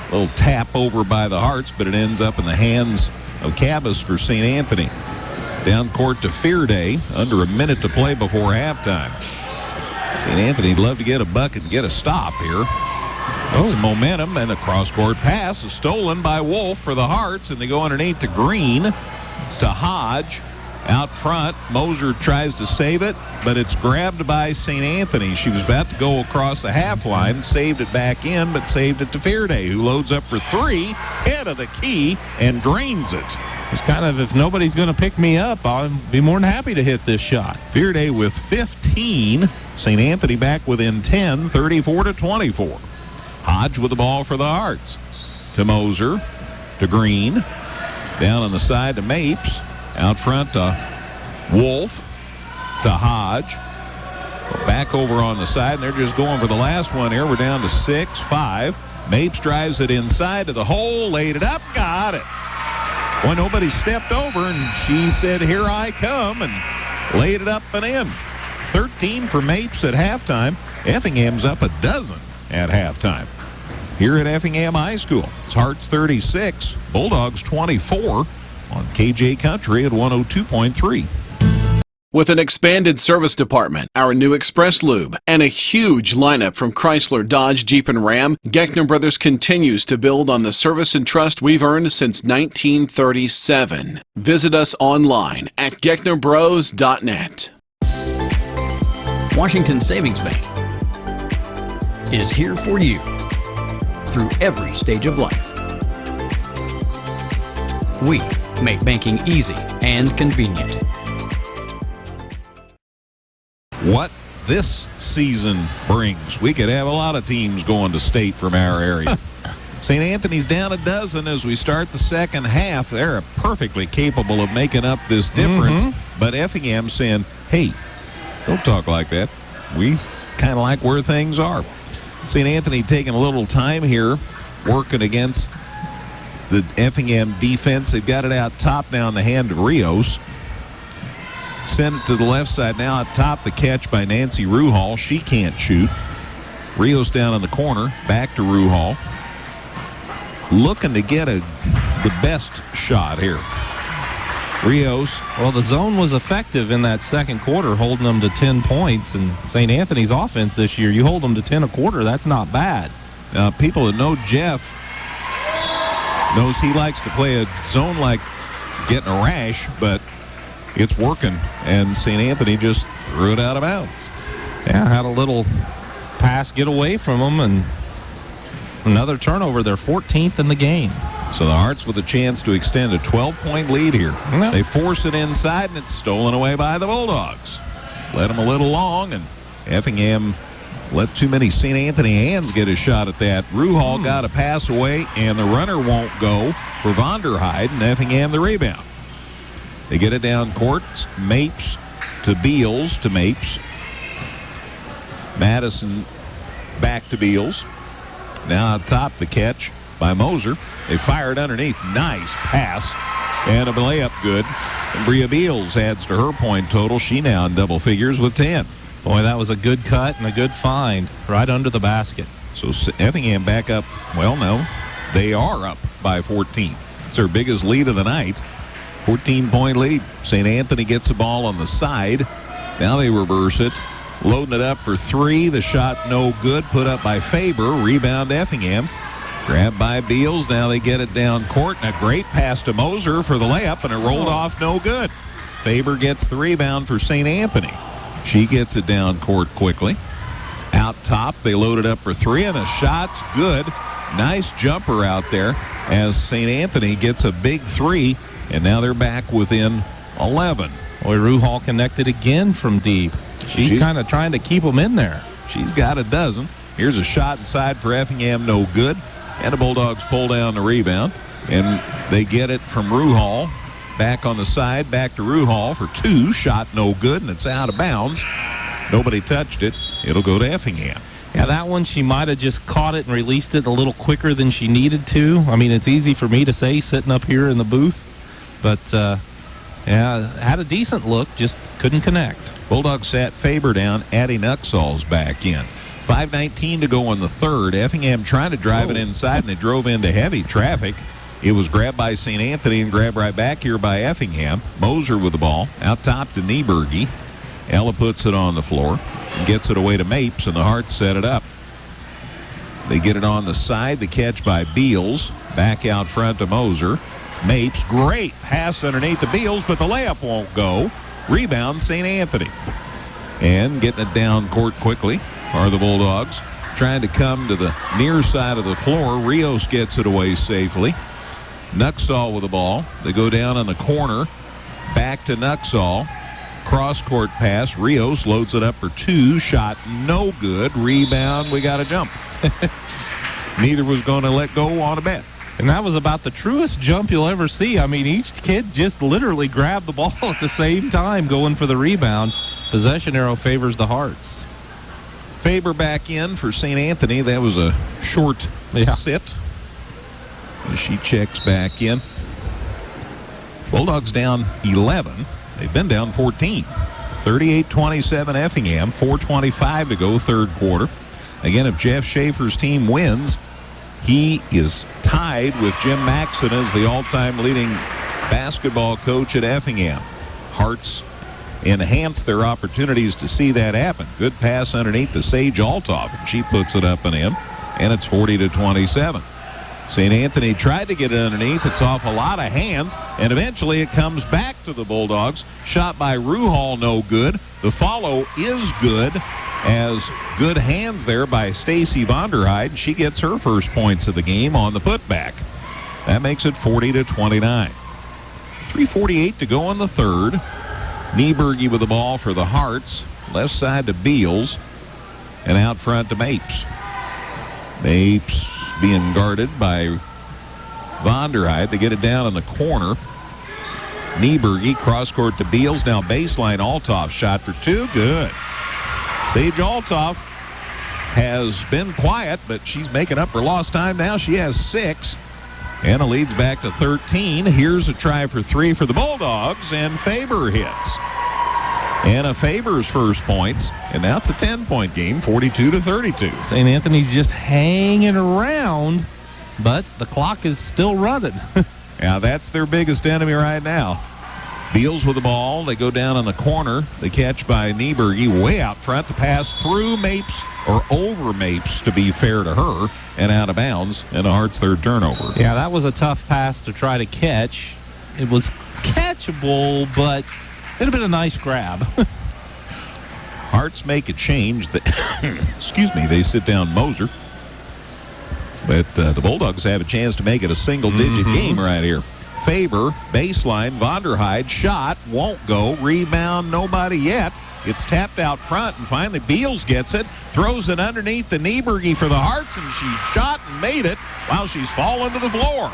a little tap over by the Hearts, but it ends up in the hands of Cabas for St. Anthony. Down court to Fearday, under a minute to play before halftime. St. Anthony'd love to get a bucket and get a stop here. Some momentum, and a cross-court pass is stolen by Wolf for the Hearts, and they go underneath to Green, to Hodge. Out front, Moser tries to save it, but it's grabbed by St. Anthony. She was about to go across the half line, saved it back in, but saved it to Fearday, who loads up for three, head of the key, and drains it. It's kind of, if nobody's going to pick me up, I'll be more than happy to hit this shot. Fearday with 15. St. Anthony back within 10, 34-24. Hodge with the ball for the Hearts. To Moser, to Green, down on the side to Mapes. Out front to Wolf, to Hodge. Back over on the side, and they're just going for the last one here. We're down to 6-5. Mapes drives it inside to the hole, laid it up, got it. Boy, nobody stepped over, and she said, here I come, and laid it up and in. 13 for Mapes at halftime. Effingham's up a dozen at halftime. Here at Effingham High School, it's Hearts 36, Bulldogs 24. On KJ Country at 102.3. With an expanded service department, our new Express Lube, and a huge lineup from Chrysler, Dodge, Jeep, and Ram, Geckner Brothers continues to build on the service and trust we've earned since 1937. Visit us online at gecknerbros.net. Washington Savings Bank is here for you through every stage of life. We make banking easy and convenient. What this season brings. We could have a lot of teams going to state from our area. St. Anthony's down a dozen as we start the second half. They're perfectly capable of making up this difference. But Effingham saying, hey, don't talk like that. We kind of like where things are. St. Anthony taking a little time here, working against the Effingham defense. They've got it out top now in the hand of Rios. Send it to the left side now. Out top, the catch by Nancy Ruhal. She can't shoot. Rios down in the corner. Back to Ruhal. Looking to get the best shot here. Rios. Well, the zone was effective in that second quarter, holding them to 10 points. And St. Anthony's offense this year, you hold them to 10 a quarter, that's not bad. People that know Jeff knows he likes to play a zone like getting a rash, but it's working. And St. Anthony just threw it out of bounds. Yeah, had a little pass get away from them, and another turnover. They're 14th in the game. So the Hearts with a chance to extend a 12-point lead here. Yep. They force it inside, and it's stolen away by the Bulldogs. Let them a little long, and Effingham let too many St. Anthony hands get a shot at that. Ruhal got a pass away, and the runner won't go for Vonderheide, and Effingham the rebound. They get it down court. Mapes to Beals to Mapes. Madison back to Beals. Now on top, the catch by Moser. They fired underneath. Nice pass. And a layup good. And Bria Beals adds to her point total. She now in double figures with 10. Boy, that was a good cut and a good find right under the basket. So Effingham back up. Well, no, they are up by 14. It's their biggest lead of the night. 14-point lead. St. Anthony gets the ball on the side. Now they reverse it. Loading it up for three. The shot no good. Put up by Faber. Rebound Effingham. Grabbed by Beals. Now they get it down court. And a great pass to Moser for the layup, and it rolled off no good. Faber gets the rebound for St. Anthony. She gets it down court quickly. Out top, they load it up for three, and the shot's good. Nice jumper out there as St. Anthony gets a big three, and now they're back within 11. Boy, Ruhal connected again from deep. She's kind of trying to keep them in there. She's got a dozen. Here's a shot inside for Effingham, no good. And the Bulldogs pull down the rebound, and they get it from Ruhal. Back on the side, back to Ruhal for two. Shot no good, and it's out of bounds. Nobody touched it. It'll go to Effingham. Yeah, that one, she might have just caught it and released it a little quicker than she needed to. I mean, it's easy for me to say sitting up here in the booth. But, yeah, had a decent look, just couldn't connect. Bulldogs sat Faber down. Addie Nuxall's back in. 5:19 to go in the third. Effingham trying to drive it inside, and they drove into heavy traffic. It was grabbed by St. Anthony and grabbed right back here by Effingham. Moser with the ball. Out top to Nieberge. Ella puts it on the floor and gets it away to Mapes, and the Hearts set it up. They get it on the side. The catch by Beals. Back out front to Moser. Mapes, great pass underneath the Beals, but the layup won't go. Rebound St. Anthony. And getting it down court quickly are the Bulldogs. Trying to come to the near side of the floor. Rios gets it away safely. Nuxall with the ball. They go down in the corner. Back to Nuxall. Cross-court pass. Rios loads it up for two. Shot no good. Rebound. We got to jump. Neither was going to let go on a bet. And that was about the truest jump you'll ever see. I mean, each kid just literally grabbed the ball at the same time going for the rebound. Possession arrow favors the Hearts. Faber back in for St. Anthony. That was a short sit. As she checks back in. Bulldogs down 11. They've been down 14. 38-27 Effingham. 4:25 to go third quarter. Again, if Jeff Schaefer's team wins, he is tied with Jim Maxson as the all-time leading basketball coach at Effingham. Hearts enhance their opportunities to see that happen. Good pass underneath to Sage Althoff, and she puts it up and in, and it's 40-27. St. Anthony tried to get it underneath. It's off a lot of hands, and eventually it comes back to the Bulldogs. Shot by Ruhal, no good. The follow is good, as good hands there by Stacy Vonderheide. She gets her first points of the game on the putback. That makes it 40-29. 3:48 to go in the third. Nieberge with the ball for the Hearts. left side to Beals, and out front to Mapes. Mapes being guarded by Vonderheid. They get it down in the corner. Nieberge cross court to Beals. Now baseline Altoff shot for two. Good. Sage Altoff has been quiet, but she's making up for lost time now. She has 6. Anna leads back to 13. Here's a try for 3 for the Bulldogs, and Faber hits. Anna Faber's first points, and now it's a 10-point game, 42-32. St. Anthony's just hanging around, but the clock is still running. Yeah, that's their biggest enemy right now. Beals with the ball. They go down in the corner. They catch by Nieberge way out front. The pass through Mapes, or over Mapes, to be fair to her, and out of bounds, and a Hart's third turnover. Yeah, that was a tough pass to try to catch. It was catchable, but it'd have been a nice grab. Harts make a change. Excuse me, they sit down Moser. But the Bulldogs have a chance to make it a single-digit game right here. Faber, baseline, Vonderheid, shot, won't go, rebound, nobody yet. It's tapped out front, and finally Beals gets it, throws it underneath the Nieberge for the Harts, and she shot and made it while she's fallen to the floor.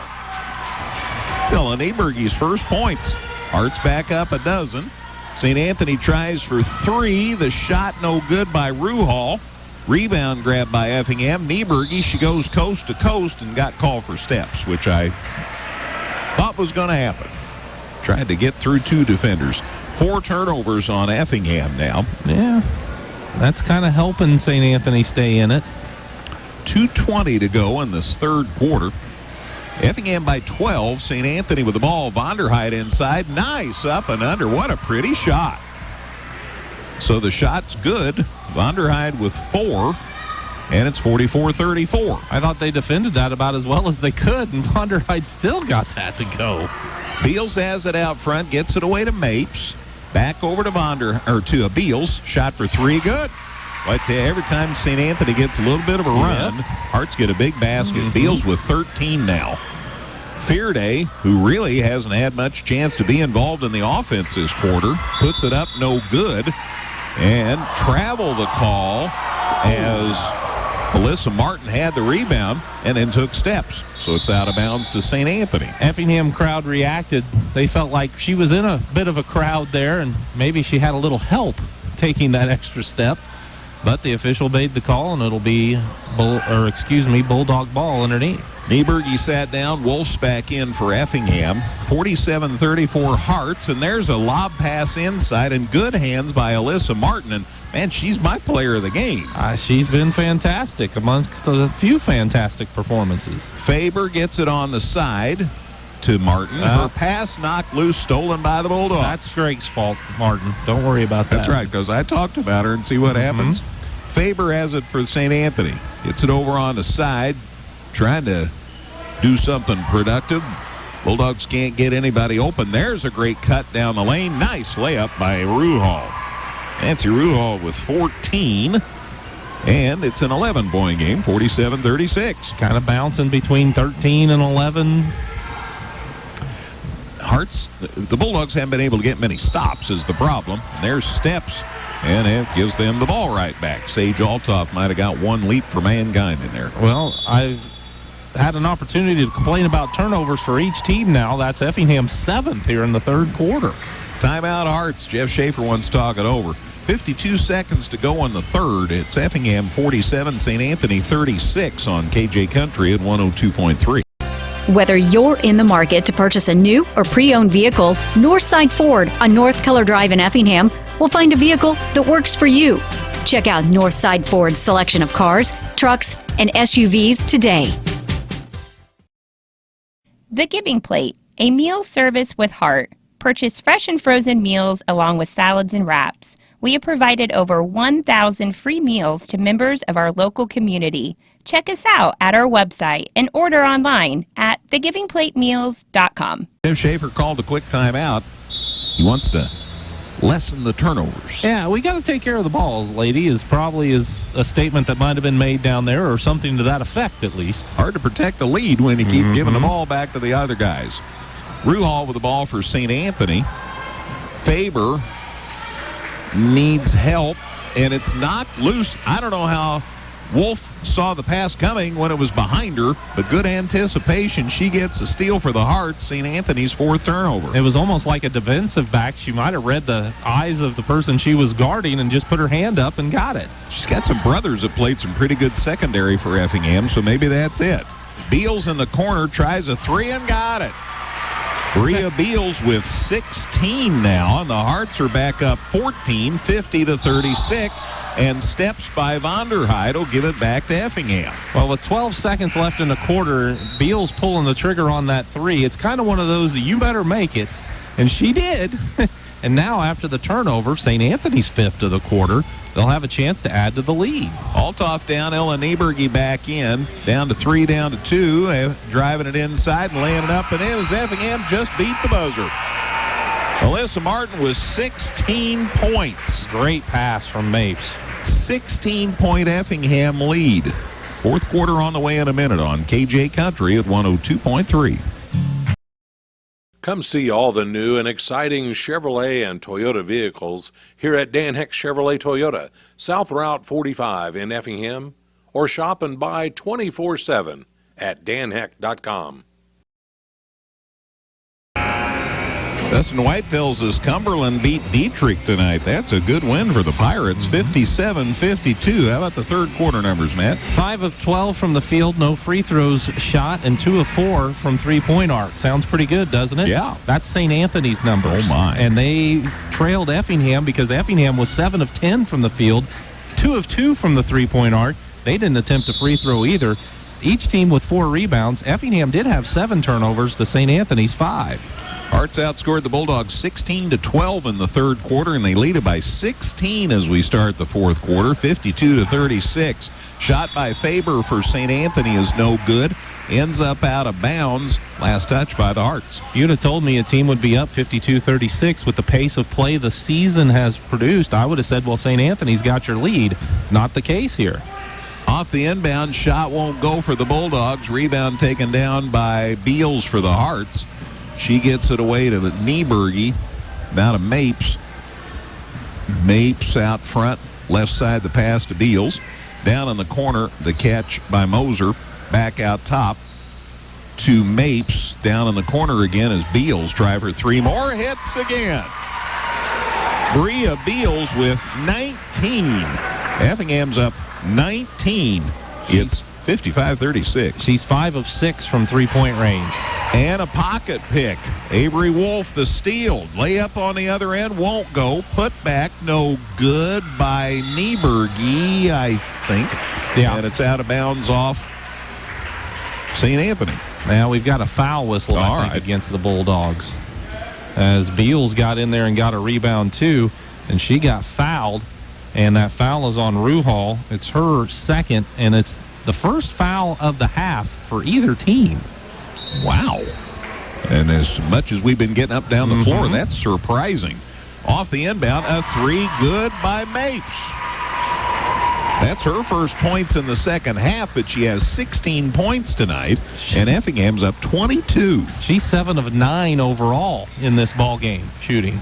Tella Nieberge's first points. Harts back up a dozen. St. Anthony tries for 3. The shot no good by Ruhal. Rebound grab by Effingham. Nieberge, she goes coast to coast and got called for steps, which I thought was going to happen. Tried to get through 2 defenders. 4 turnovers on Effingham now. Yeah, that's kind of helping St. Anthony stay in it. 2:20 to go in this third quarter. Effingham by 12. St. Anthony with the ball. Vonderheid inside. Nice up and under. What a pretty shot. So the shot's good. Vonderheid with 4, and it's 44-34. I thought they defended that about as well as they could, and Vonderheid still got that to go. Beals has it out front, gets it away to Mapes. Back over to Beals. Shot for 3, good. Well, I tell you, every time St. Anthony gets a little bit of a run, Harts get a big basket. Beals with 13 now. Fearday, who really hasn't had much chance to be involved in the offense this quarter, puts it up no good. And travel the call as Alyssa Martin had the rebound and then took steps. So it's out of bounds to St. Anthony. Effingham crowd reacted. They felt like she was in a bit of a crowd there, and maybe she had a little help taking that extra step. But the official made the call, and it'll be Bulldog ball underneath. Nieberge sat down. Wolf's back in for Effingham. 47-34 Harts, and there's a lob pass inside, and good hands by Alyssa Martin. And, man, she's my player of the game. She's been fantastic amongst a few fantastic performances. Faber gets it on the side to Martin. Her pass knocked loose, stolen by the Bulldogs. That's Greg's fault, Martin. Don't worry about that. That's right, because I talked about her and see what happens. Faber has it for St. Anthony. Gets it over on the side, trying to do something productive. Bulldogs can't get anybody open. There's a great cut down the lane. Nice layup by Ruhal. Nancy Ruhal with 14. And it's an 11-point game, 47-36. Kind of bouncing between 13 and 11. Harts, the Bulldogs haven't been able to get many stops is the problem. And there's steps, and it gives them the ball right back. Sage Altoff might have got 1 leap for mankind in there. Well, I've had an opportunity to complain about turnovers for each team now. That's Effingham's 7th here in the third quarter. Timeout Harts. Jeff Schaefer wants to talk it over. 52 seconds to go in the third. It's Effingham 47, St. Anthony 36 on KJ Country at 102.3. Whether you're in the market to purchase a new or pre-owned vehicle, Northside Ford on North Keller Drive in Effingham will find a vehicle that works for you. Check out Northside Ford's selection of cars, trucks, and SUVs today. The Giving Plate, a meal service with heart. Purchase fresh and frozen meals along with salads and wraps. We have provided over 1,000 free meals to members of our local community. Check us out at our website and order online at thegivingplatemeals.com. Jeff Schaefer called a quick timeout. He wants to lessen the turnovers. Yeah, we got to take care of the balls, lady, is probably a statement that might have been made down there, or something to that effect at least. Hard to protect the lead when you keep giving the ball back to the other guys. Ruhal with the ball for St. Anthony. Faber needs help, and it's knocked loose. I don't know how Wolf saw the pass coming when it was behind her, but good anticipation. She gets a steal for the Hearts, St. Anthony's fourth turnover. It was almost like a defensive back. She might have read the eyes of the person she was guarding and just put her hand up and got it. She's got some brothers that played some pretty good secondary for Effingham, so maybe that's it. Beals in the corner, tries a three and got it. Bria Beals with 16 now, and the Hearts are back up 14, 50-36, and steps by Vonderheide will give it back to Effingham. Well, with 12 seconds left in the quarter, Beals pulling the trigger on that three. It's kind of one of those that you better make it, and she did. And now after the turnover, St. Anthony's fifth of the quarter, they'll have a chance to add to the lead. Althoff down, Ella Nieberge back in, down to 3, down to 2, driving it inside and laying it up and in as Effingham just beat the buzzer. Alyssa Martin with 16 points. Great pass from Mapes. 16-point Effingham lead. Fourth quarter on the way in a minute on KJ Country at 102.3. Come see all the new and exciting Chevrolet and Toyota vehicles here at Dan Heck Chevrolet Toyota, South Route 45 in Effingham, or shop and buy 24/7 at danheck.com. Dustin White tells us Cumberland beat Dietrich tonight. That's a good win for the Pirates, 57-52. How about the third quarter numbers, Matt? 5 of 12 from the field, no free throws shot, and 2 of 4 from three-point arc. Sounds pretty good, doesn't it? Yeah. That's St. Anthony's numbers. Oh, my. And they trailed Effingham because Effingham was 7 of 10 from the field, 2 of 2 from the three-point arc. They didn't attempt a free throw either. Each team with 4 rebounds. Effingham did have 7 turnovers to St. Anthony's 5. Hearts outscored the Bulldogs 16-12 in the third quarter, and they lead it by 16 as we start the fourth quarter, 52-36. Shot by Faber for St. Anthony is no good. Ends up out of bounds. Last touch by the Hearts. If you'd have told me a team would be up 52-36 with the pace of play the season has produced, I would have said, well, St. Anthony's got your lead. It's not the case here. Off the inbound, shot won't go for the Bulldogs. Rebound taken down by Beals for the Hearts. She gets it away to Nieberge. Now to Mapes. Mapes out front. Left side the pass to Beals. Down in the corner, the catch by Moser. Back out top to Mapes. Down in the corner again as Beals. Try for 3 more. Hits again. Bria Beals with 19. Effingham's up 19. It's 55-36. She's 5 of 6 from three-point range. And a pocket pick. Avery Wolf, the steal. Layup on the other end, won't go. Put back, no good by Nieberge, I think. Yeah. And it's out of bounds off St. Anthony. Now we've got a foul whistle, I think, against the Bulldogs. As Beals got in there and got a rebound, too, and she got fouled. And that foul is on Ruhal. It's her second, and it's the first foul of the half for either team. Wow. And as much as we've been getting up down the floor, that's surprising. Off the inbound, a 3, good by Mapes. That's her first points in the second half, but she has 16 points tonight, and Effingham's up 22. She's 7 of 9 overall in this ball game shooting.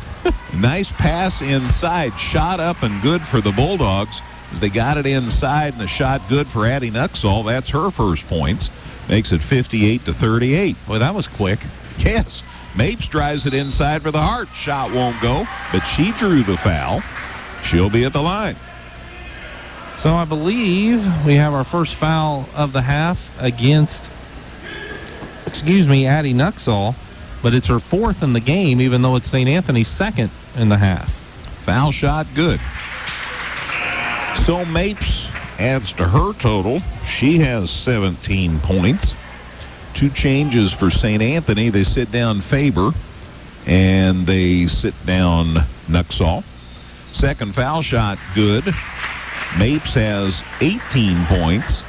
Nice pass inside, shot up and good for the Bulldogs as they got it inside, and a shot good for Addie Nuxall. That's her first points. Makes it 58-38. Boy, that was quick. Yes. Mapes drives it inside for the Heart. Shot won't go, but she drew the foul. She'll be at the line. So I believe we have our first foul of the half against, Addie Nuxall, but it's her 4th in the game, even though it's St. Anthony's 2nd in the half. Foul shot, good. So Mapes adds to her total. She has 17 points. 2 changes for St. Anthony. They sit down Faber, and they sit down Nuxall. Second foul shot, good. Mapes has 18 points,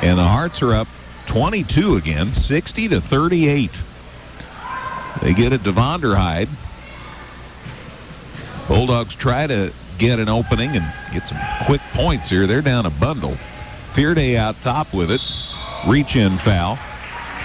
and the Hearts are up 22 again, 60-38. They get it to Vonderheide. Bulldogs try to get an opening and get some quick points here. They're down a bundle. Fearday out top with it. Reach-in foul.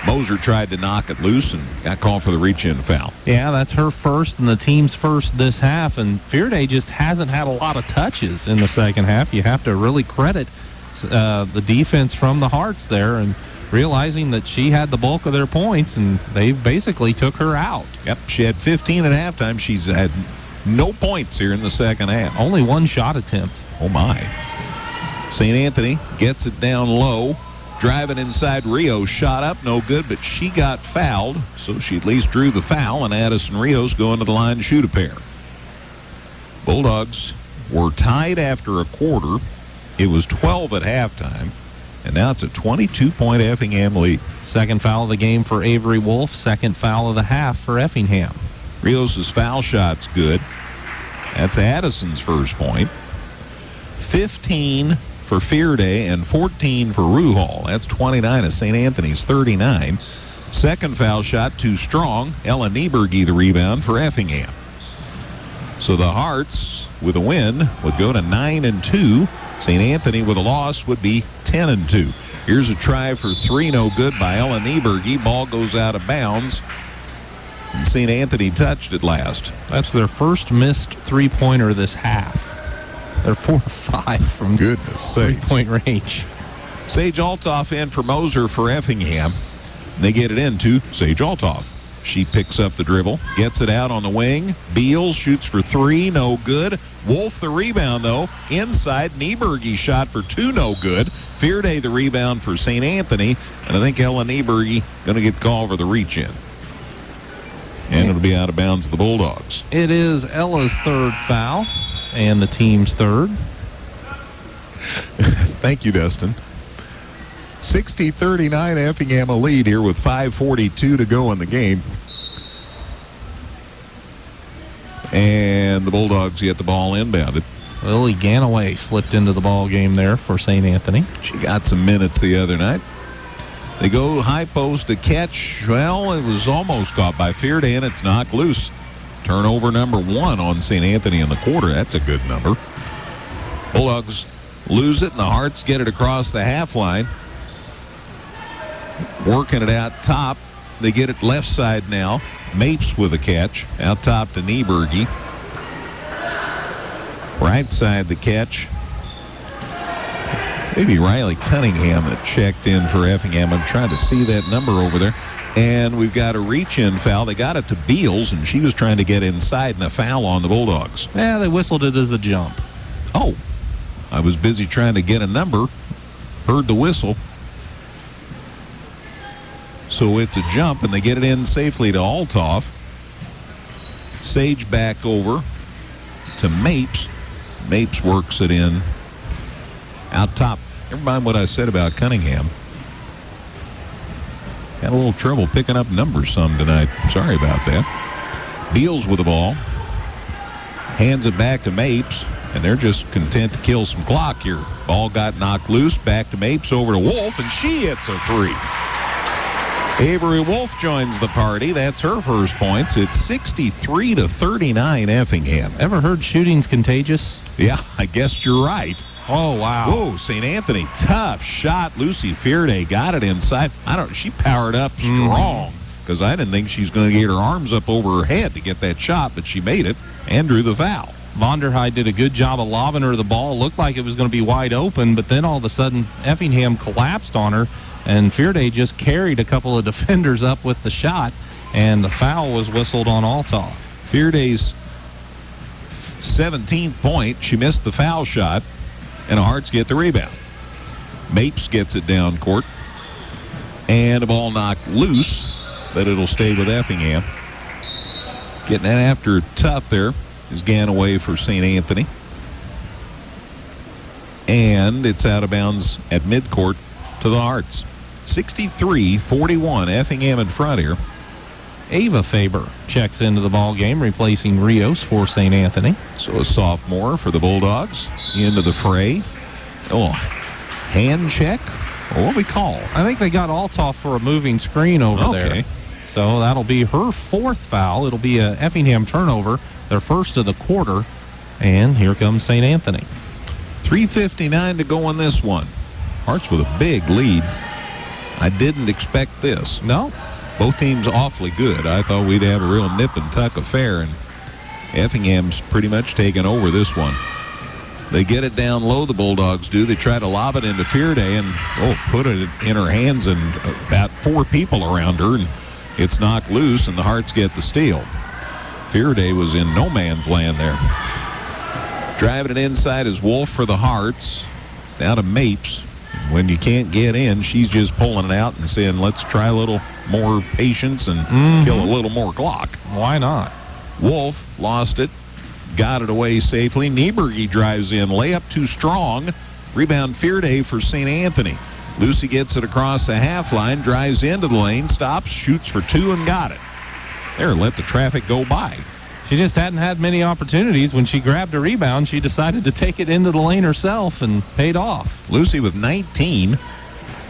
Moser tried to knock it loose and got called for the reach-in foul. Yeah, that's her first and the team's first this half, and Fearday just hasn't had a lot of touches in the second half. You have to really credit the defense from the Hearts there, and realizing that she had the bulk of their points, and they basically took her out. Yep, she had 15 at halftime. She's had no points here in the second half. Only one shot attempt. Oh, my. St. Anthony gets it down low. Driving inside, Rios shot up, no good, but she got fouled, so she at least drew the foul, and Addison Rios going to the line to shoot a pair. Bulldogs were tied after a quarter. It was 12 at halftime, and now it's a 22-point Effingham lead. Second foul of the game for Avery Wolf, second foul of the half for Effingham. Rios' foul shot's good. That's Addison's first point. 15 for Fearday and 14 for Ruhal. That's 29 of St. Anthony's 39. Second foul shot too strong. Ella Nieberge the rebound for Effingham. So the Hearts with a win would go to 9-2. St. Anthony with a loss would be 10-2. Here's a try for three, no good by Ella Nieberge. Ball goes out of bounds. And St. Anthony touched it last. That's their first missed three-pointer this half. They're 4 or 5 from three-point range. Sage Altoff in for Moser for Effingham. They get it into Sage Altoff. She picks up the dribble, gets it out on the wing. Beals shoots for three, no good. Wolf the rebound, though. Inside, Nieberge shot for two, no good. Fearday the rebound for St. Anthony. And I think Ella Nieberge going to get called for the reach-in. And it'll be out of bounds the Bulldogs. It is Ella's third foul and the team's third. Thank you, Dustin. 60-39, Effingham a lead here with 5:42 to go in the game. And the Bulldogs get the ball inbounded. Lily Ganaway slipped into the ball game there for St. Anthony. She got some minutes the other night. They go high post to catch. Well, it was almost caught by Fearday, and it's knocked loose. Turnover number 1 on St. Anthony in the quarter. That's a good number. Bulldogs lose it, and the Hearts get it across the half line. Working it out top. They get it left side now. Mapes with a catch. Out top to Nieberge. Right side the catch. Maybe Riley Cunningham that checked in for Effingham. I'm trying to see that number over there. And we've got a reach-in foul. They got it to Beals, and she was trying to get inside, and a foul on the Bulldogs. Yeah, they whistled it as a jump. Oh, I was busy trying to get a number. Heard the whistle. So it's a jump, and they get it in safely to Altoff. Sage back over to Mapes. Mapes works it in out top. Never mind what I said about Cunningham. Had a little trouble picking up numbers some tonight. Sorry about that. Beals with the ball. Hands it back to Mapes, and they're just content to kill some clock here. Ball got knocked loose. Back to Mapes, over to Wolf, and she hits a three. Avery Wolf joins the party. That's her first points. It's 63-39 Effingham. Ever heard shooting's contagious? Yeah, I guess you're right. Oh, wow. Whoa, St. Anthony, tough shot. Lucy Fearday got it inside. She powered up strong because I didn't think she's going to get her arms up over her head to get that shot, but she made it and drew the foul. Vonderheide did a good job of lobbing her the ball. Looked like it was going to be wide open, but then all of a sudden Effingham collapsed on her, and Fearday just carried a couple of defenders up with the shot, and the foul was whistled on Altoff. Fearday's 17th point. She missed the foul shot, and the Hearts get the rebound. Mapes gets it down court, and the ball knocked loose, but it'll stay with Effingham. Getting that after tough there is Ganaway for St. Anthony. And it's out of bounds at midcourt to the Hearts. 63-41, Effingham in front here. Ava Faber checks into the ball game, replacing Rios for St. Anthony. So a sophomore for the Bulldogs into the fray. Oh, hand check? Or what do we call? I think they got Altoff for a moving screen over there. So that'll be her fourth foul. It'll be a Effingham turnover, their first of the quarter. And here comes St. Anthony. 3:59 to go on this one. Hearts with a big lead. I didn't expect this. No. Both teams awfully good. I thought we'd have a real nip and tuck affair, and Effingham's pretty much taken over this one. They get it down low, the Bulldogs do. They try to lob it into Fearday and put it in her hands and about 4 people around her, and it's knocked loose, and the Hearts get the steal. Fearday was in no man's land there. Driving it inside is Wolf for the Hearts. Down to Mapes. When you can't get in, she's just pulling it out and saying, let's try a little more patience and kill a little more clock. Why not? Wolf lost it. Got it away safely. Nieberge drives in. Layup too strong. Rebound Fearday for St. Anthony. Lucy gets it across the half line, drives into the lane, stops, shoots for 2, and got it. There, let the traffic go by. She just hadn't had many opportunities. When she grabbed a rebound, she decided to take it into the lane herself and paid off. Lucy with 19,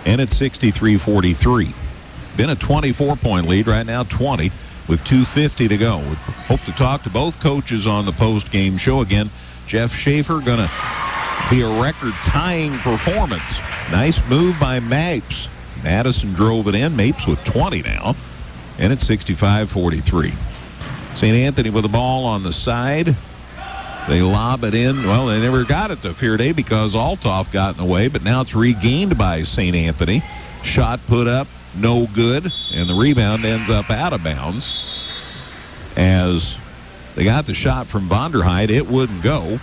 and it's 63-43. Been a 24-point lead, right now 20. With 2:50 to go. We hope to talk to both coaches on the post-game show again. Jeff Schaefer going to be a record-tying performance. Nice move by Mapes. Madison drove it in. Mapes with 20 now. And it's 65-43. St. Anthony with the ball on the side. They lob it in. Well, they never got it to Fearday because Althoff got in the way, but now it's regained by St. Anthony. Shot put up. No good, and the rebound ends up out of bounds. As they got the shot from Vonderheid, it wouldn't go,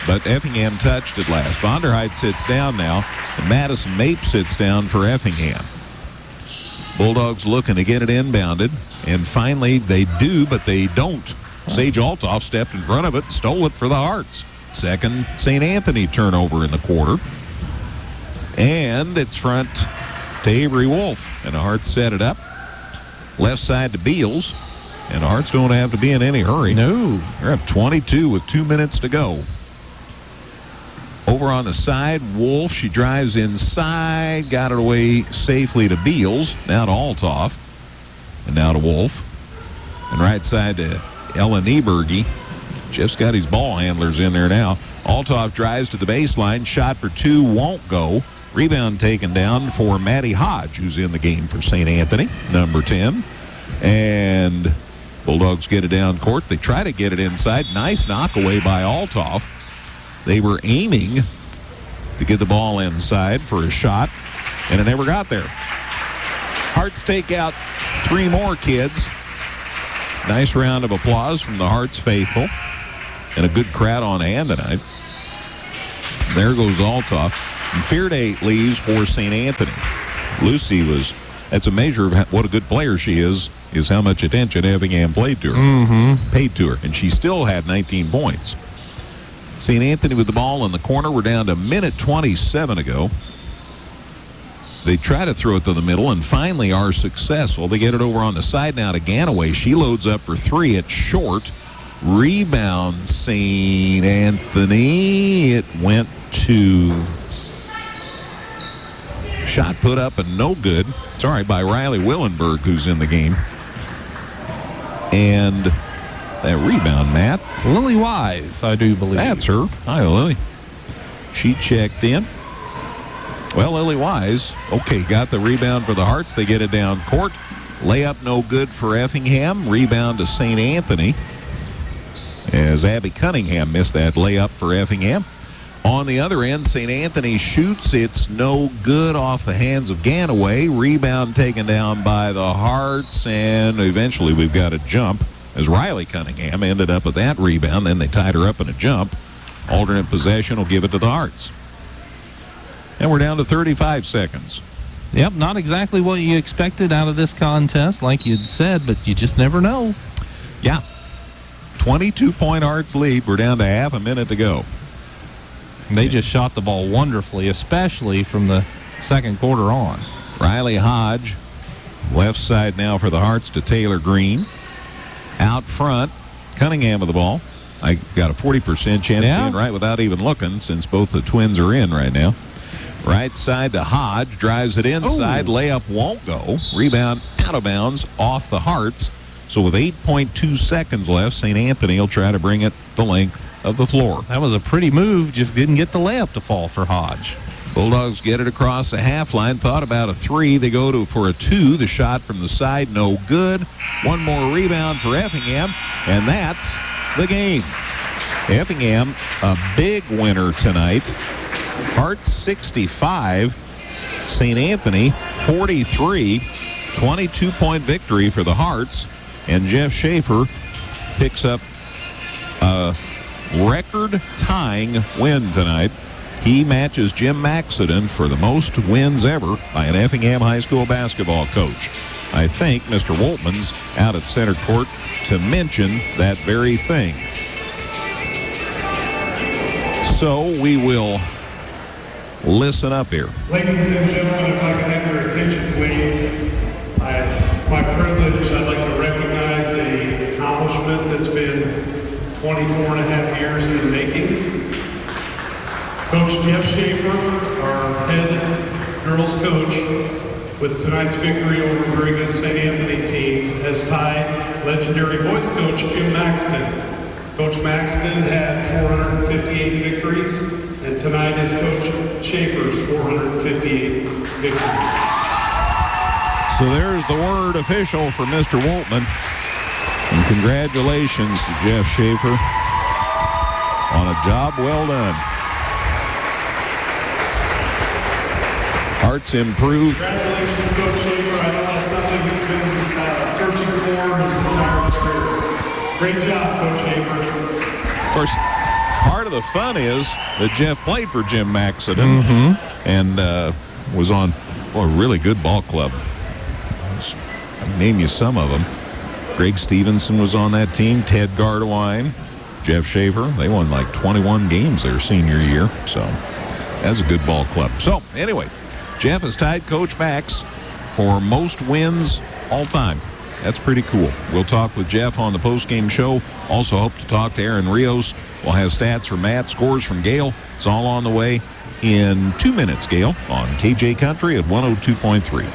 but Effingham touched it last. Vonderheid sits down now, and Madison Mapes sits down for Effingham. Bulldogs looking to get it inbounded, and finally they do, but they don't. Sage Althoff stepped in front of it and stole it for the Hearts. Second St. Anthony turnover in the quarter. And it's front to Avery Wolf, and the Hearts set it up. Left side to Beals, and the Hearts don't have to be in any hurry. No. They're up 22 with 2 minutes to go. Over on the side, Wolf, she drives inside, got it away safely to Beals, now to Althoff, and now to Wolf. And right side to Ella Nieberge. Jeff's got his ball handlers in there now. Althoff drives to the baseline, shot for 2, won't go. Rebound taken down for Maddie Hodge, who's in the game for St. Anthony, number 10. And Bulldogs get it down court. They try to get it inside. Nice knock away by Althoff. They were aiming to get the ball inside for a shot, and it never got there. Hearts take out 3 more kids. Nice round of applause from the Hearts faithful. And a good crowd on hand tonight. There goes Althoff. And Fearday leaves for St. Anthony. Lucy that's a measure of what a good player she is how much attention Effingham paid to her. And she still had 19 points. St. Anthony with the ball in the corner. We're down to a minute 27 to go. They try to throw it to the middle and finally are successful. They get it over on the side now to Ganaway. She loads up for 3. It's short. Rebound St. Anthony. It went to... Shot put up and no good. It's all right by Riley Willenberg, who's in the game. And that rebound, Matt. Lily Wise, I do believe. That's her. Hi, Lily. She checked in. Well, Lily Wise, got the rebound for the Hearts. They get it down court. Layup no good for Effingham. Rebound to St. Anthony. As Abby Cunningham missed that layup for Effingham. On the other end, St. Anthony shoots. It's no good off the hands of Ganaway. Rebound taken down by the Hearts, and eventually we've got a jump as Riley Cunningham ended up with that rebound. Then they tied her up in a jump. Alternate possession will give it to the Hearts. And we're down to 35 seconds. Yep, not exactly what you expected out of this contest, like you'd said, but you just never know. Yeah. 22-point Hearts lead. We're down to half a minute to go. They just shot the ball wonderfully, especially from the second quarter on. Riley Hodge, left side now for the Hearts to Taylor Green. Out front, Cunningham with the ball. I got a 40% chance of being right without even looking, since both the Twins are in right now. Right side to Hodge, drives it inside. Layup won't go. Rebound out of bounds off the Hearts. So with 8.2 seconds left, St. Anthony will try to bring it the length of the floor. That was a pretty move, just didn't get the layup to fall for Hodge. Bulldogs get it across the half line. Thought about a 3. They go for a 2. The shot from the side, no good. One more rebound for Effingham, and that's the game. Effingham, a big winner tonight. Hearts 65, St. Anthony 43. 22-point victory for the Hearts, and Jeff Schaefer picks up a record-tying win tonight. He matches Jim Maxiden for the most wins ever by an Effingham High School basketball coach. I think Mr. Woltman's out at center court to mention that very thing. So we will listen up here. Ladies and gentlemen, if I can have your attention, please. It's my privilege. I'd like to recognize an accomplishment that's been 24 and a half years in the making. Coach Jeff Schaefer, our head girls coach, with tonight's victory over a very good St. Anthony team, has tied legendary boys coach Jim Maxton. Coach Maxton had 458 victories, and tonight is Coach Schaefer's 458 victories. So there's the word official for Mr. Woltman. And congratulations to Jeff Schaefer on a job well done. Hearts improve. Congratulations, Coach Schaefer. I know that's something he's been searching for his entire career. Great job, Coach Schaefer. Of course, part of the fun is that Jeff played for Jim Maxiden and was on a really good ball club. I can name you some of them. Greg Stevenson was on that team. Ted Gardewine, Jeff Schaefer. They won like 21 games their senior year. So that's a good ball club. So anyway, Jeff has tied Coach Max for most wins all time. That's pretty cool. We'll talk with Jeff on the postgame show. Also hope to talk to Aaron Rios. We'll have stats from Matt, scores from Gale. It's all on the way in 2 minutes, Gale, on KJ Country at 102.3.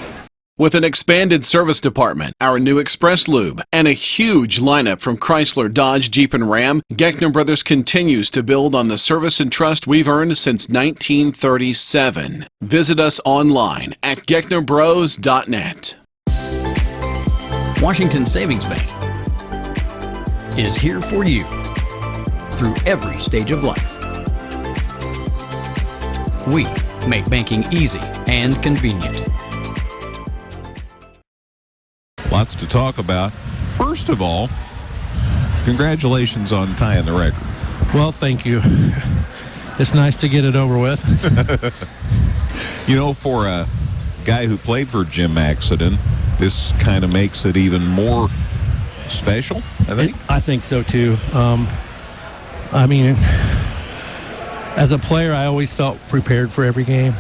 With an expanded service department, our new Express Lube, and a huge lineup from Chrysler, Dodge, Jeep, and Ram, Geckner Brothers continues to build on the service and trust we've earned since 1937. Visit us online at gecknerbros.net. Washington Savings Bank is here for you through every stage of life. We make banking easy and convenient. Lots to talk about. First of all, congratulations on tying the record. Well, thank you. It's nice to get it over with. You know, for a guy who played for Jim Maxiden, this kind of makes it even more special, I think. I think so, too. I mean, as a player, I always felt prepared for every game.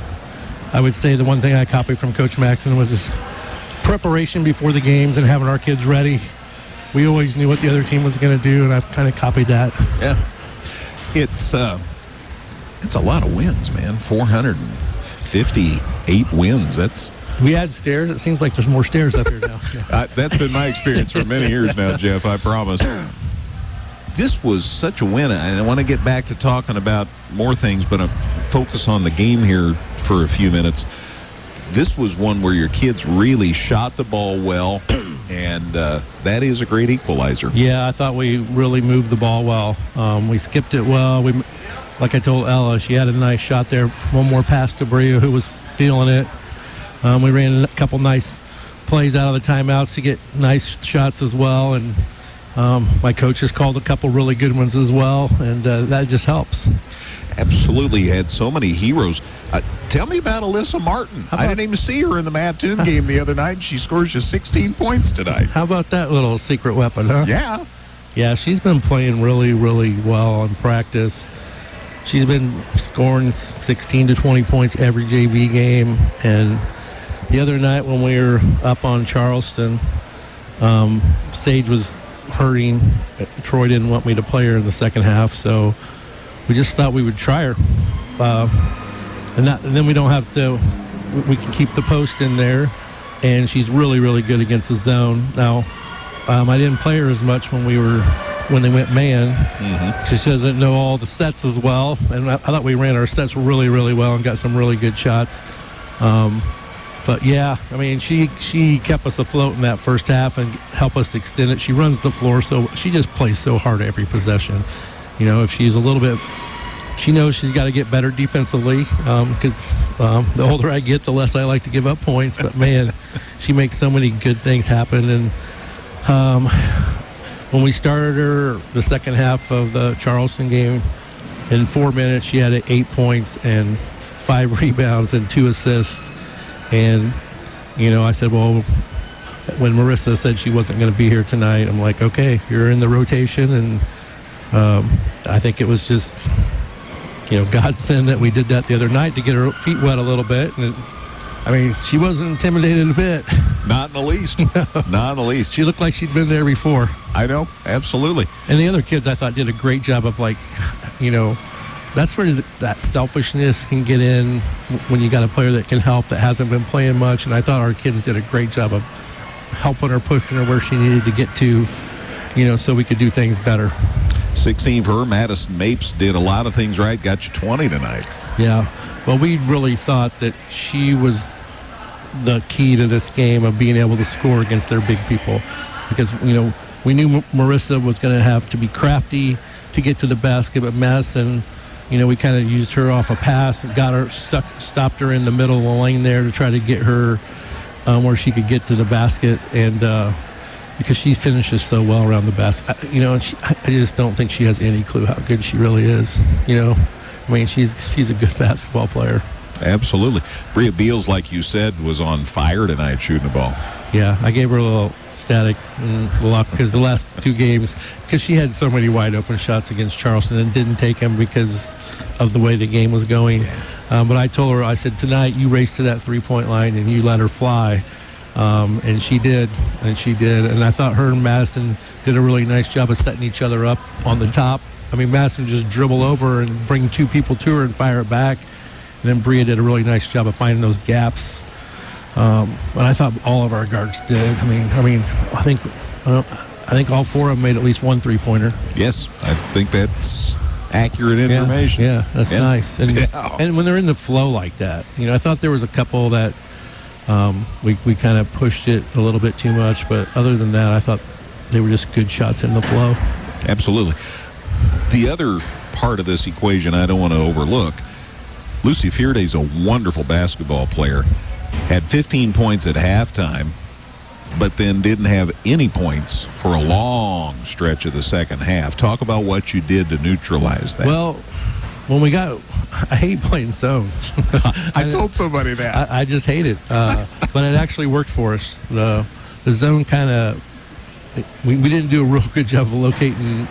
I would say the one thing I copied from Coach Maxiden was his preparation before the games and having our kids ready. We always knew what the other team was going to do, and I've kind of copied that. Yeah. It's a lot of wins, man. 458 wins. We had stairs. It seems like there's more stairs up here now. That's been my experience for many years now, Jeff, I promise. This was such a win, and I want to get back to talking about more things, but I'll focus on the game here for a few minutes. This was one where your kids really shot the ball well, and that is a great equalizer. Yeah, I thought we really moved the ball well. We skipped it well. Like I told Ella, she had a nice shot there. One more pass to Bria, who was feeling it. We ran a couple nice plays out of the timeouts to get nice shots as well, and my coach has called a couple really good ones as well, and that just helps. Absolutely. Had so many heroes. Tell me about Alyssa Martin. I didn't even see her in the Mattoon game the other night. She scores just 16 points tonight. How about that little secret weapon, huh? Yeah. Yeah, she's been playing really, really well in practice. She's been scoring 16 to 20 points every JV game. And the other night when we were up on Charleston, Sage was hurting. Troy didn't want me to play her in the second half, so we just thought we would try her. And then we don't have to, we can keep the post in there, and she's really, really good against the zone. Now, I didn't play her as much when we were when they went man. Mm-hmm. She doesn't know all the sets as well. And I thought we ran our sets really, really well and got some really good shots. But yeah, I mean, she kept us afloat in that first half and helped us extend it. She runs the floor, so she just plays so hard every possession. You know, if she's a little bit, she knows she's got to get better defensively because the older I get, the less I like to give up points. But man, she makes so many good things happen. And when we started her the second half of the Charleston game, in 4 minutes, she had 8 points and 5 rebounds and 2 assists. And, you know, I said, well, when Marissa said she wasn't going to be here tonight, I'm like, okay, you're in the rotation. And I think it was just, you know, godsend that we did that the other night to get her feet wet a little bit. And I mean, she wasn't intimidated a bit. Not in the least. Not in the least. She looked like she'd been there before. I know, absolutely. And the other kids, I thought, did a great job of, like, you know, that's where that selfishness can get in when you got a player that can help that hasn't been playing much. And I thought our kids did a great job of helping her, pushing her where she needed to get to, you know, so we could do things better. 16 for her. Madison Mapes did a lot of things right. Got you 20 tonight. Yeah. Well, we really thought that she was the key to this game of being able to score against their big people. Because, you know, we knew Marissa was going to have to be crafty to get to the basket, but Madison, you know, we kind of used her off a pass and got her stopped her in the middle of the lane there to try to get her where she could get to the basket. And because she finishes so well around the basket, you know, I just don't think she has any clue how good she really is. You know, I mean, she's a good basketball player. Absolutely. Bria Beals, like you said, was on fire tonight shooting the ball. Yeah, I gave her a little static a lot because the last 2 games, because she had so many wide open shots against Charleston and didn't take them because of the way the game was going. Yeah. But I told her, I said, tonight you race to that 3-point line and you let her fly. And she did. And I thought her and Madison did a really nice job of setting each other up on the top. I mean, Madison just dribble over and bring 2 people to her and fire it back. And then Bria did a really nice job of finding those gaps. And I thought all of our guards did. I think all 4 of them made at least 1 3-pointer. Yes, I think that's accurate information. Yeah, that's nice. And when they're in the flow like that, you know, I thought there was a couple that we kind of pushed it a little bit too much, but other than that, I thought they were just good shots in the flow. Absolutely. The other part of this equation I don't want to overlook, Lucy Fierde's a wonderful basketball player. Had 15 points at halftime, but then didn't have any points for a long stretch of the second half. Talk about what you did to neutralize that. Well, I hate playing zone. I told somebody that. I just hate it. But it actually worked for us. The zone kind of, we didn't do a real good job of locating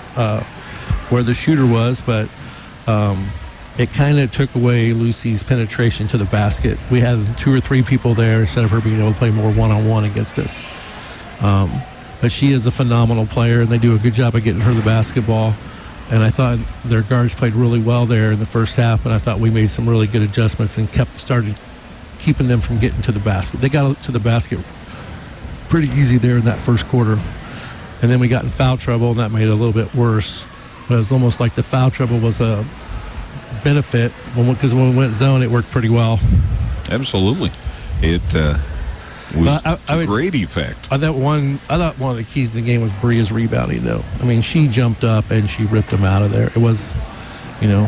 where the shooter was, but it kind of took away Lucy's penetration to the basket. We had 2 or 3 people there instead of her being able to play more one-on-one against us. But she is a phenomenal player, and they do a good job of getting her the basketball. And I thought their guards played really well there in the first half, and I thought we made some really good adjustments and started keeping them from getting to the basket. They got to the basket pretty easy there in that first quarter. And then we got in foul trouble, and that made it a little bit worse. But it was almost like the foul trouble was a benefit because when we went zone, it worked pretty well. Absolutely. It was a great effect. I thought one of the keys to the game was Bria's rebounding, though. I mean, she jumped up and she ripped them out of there. It was, you know,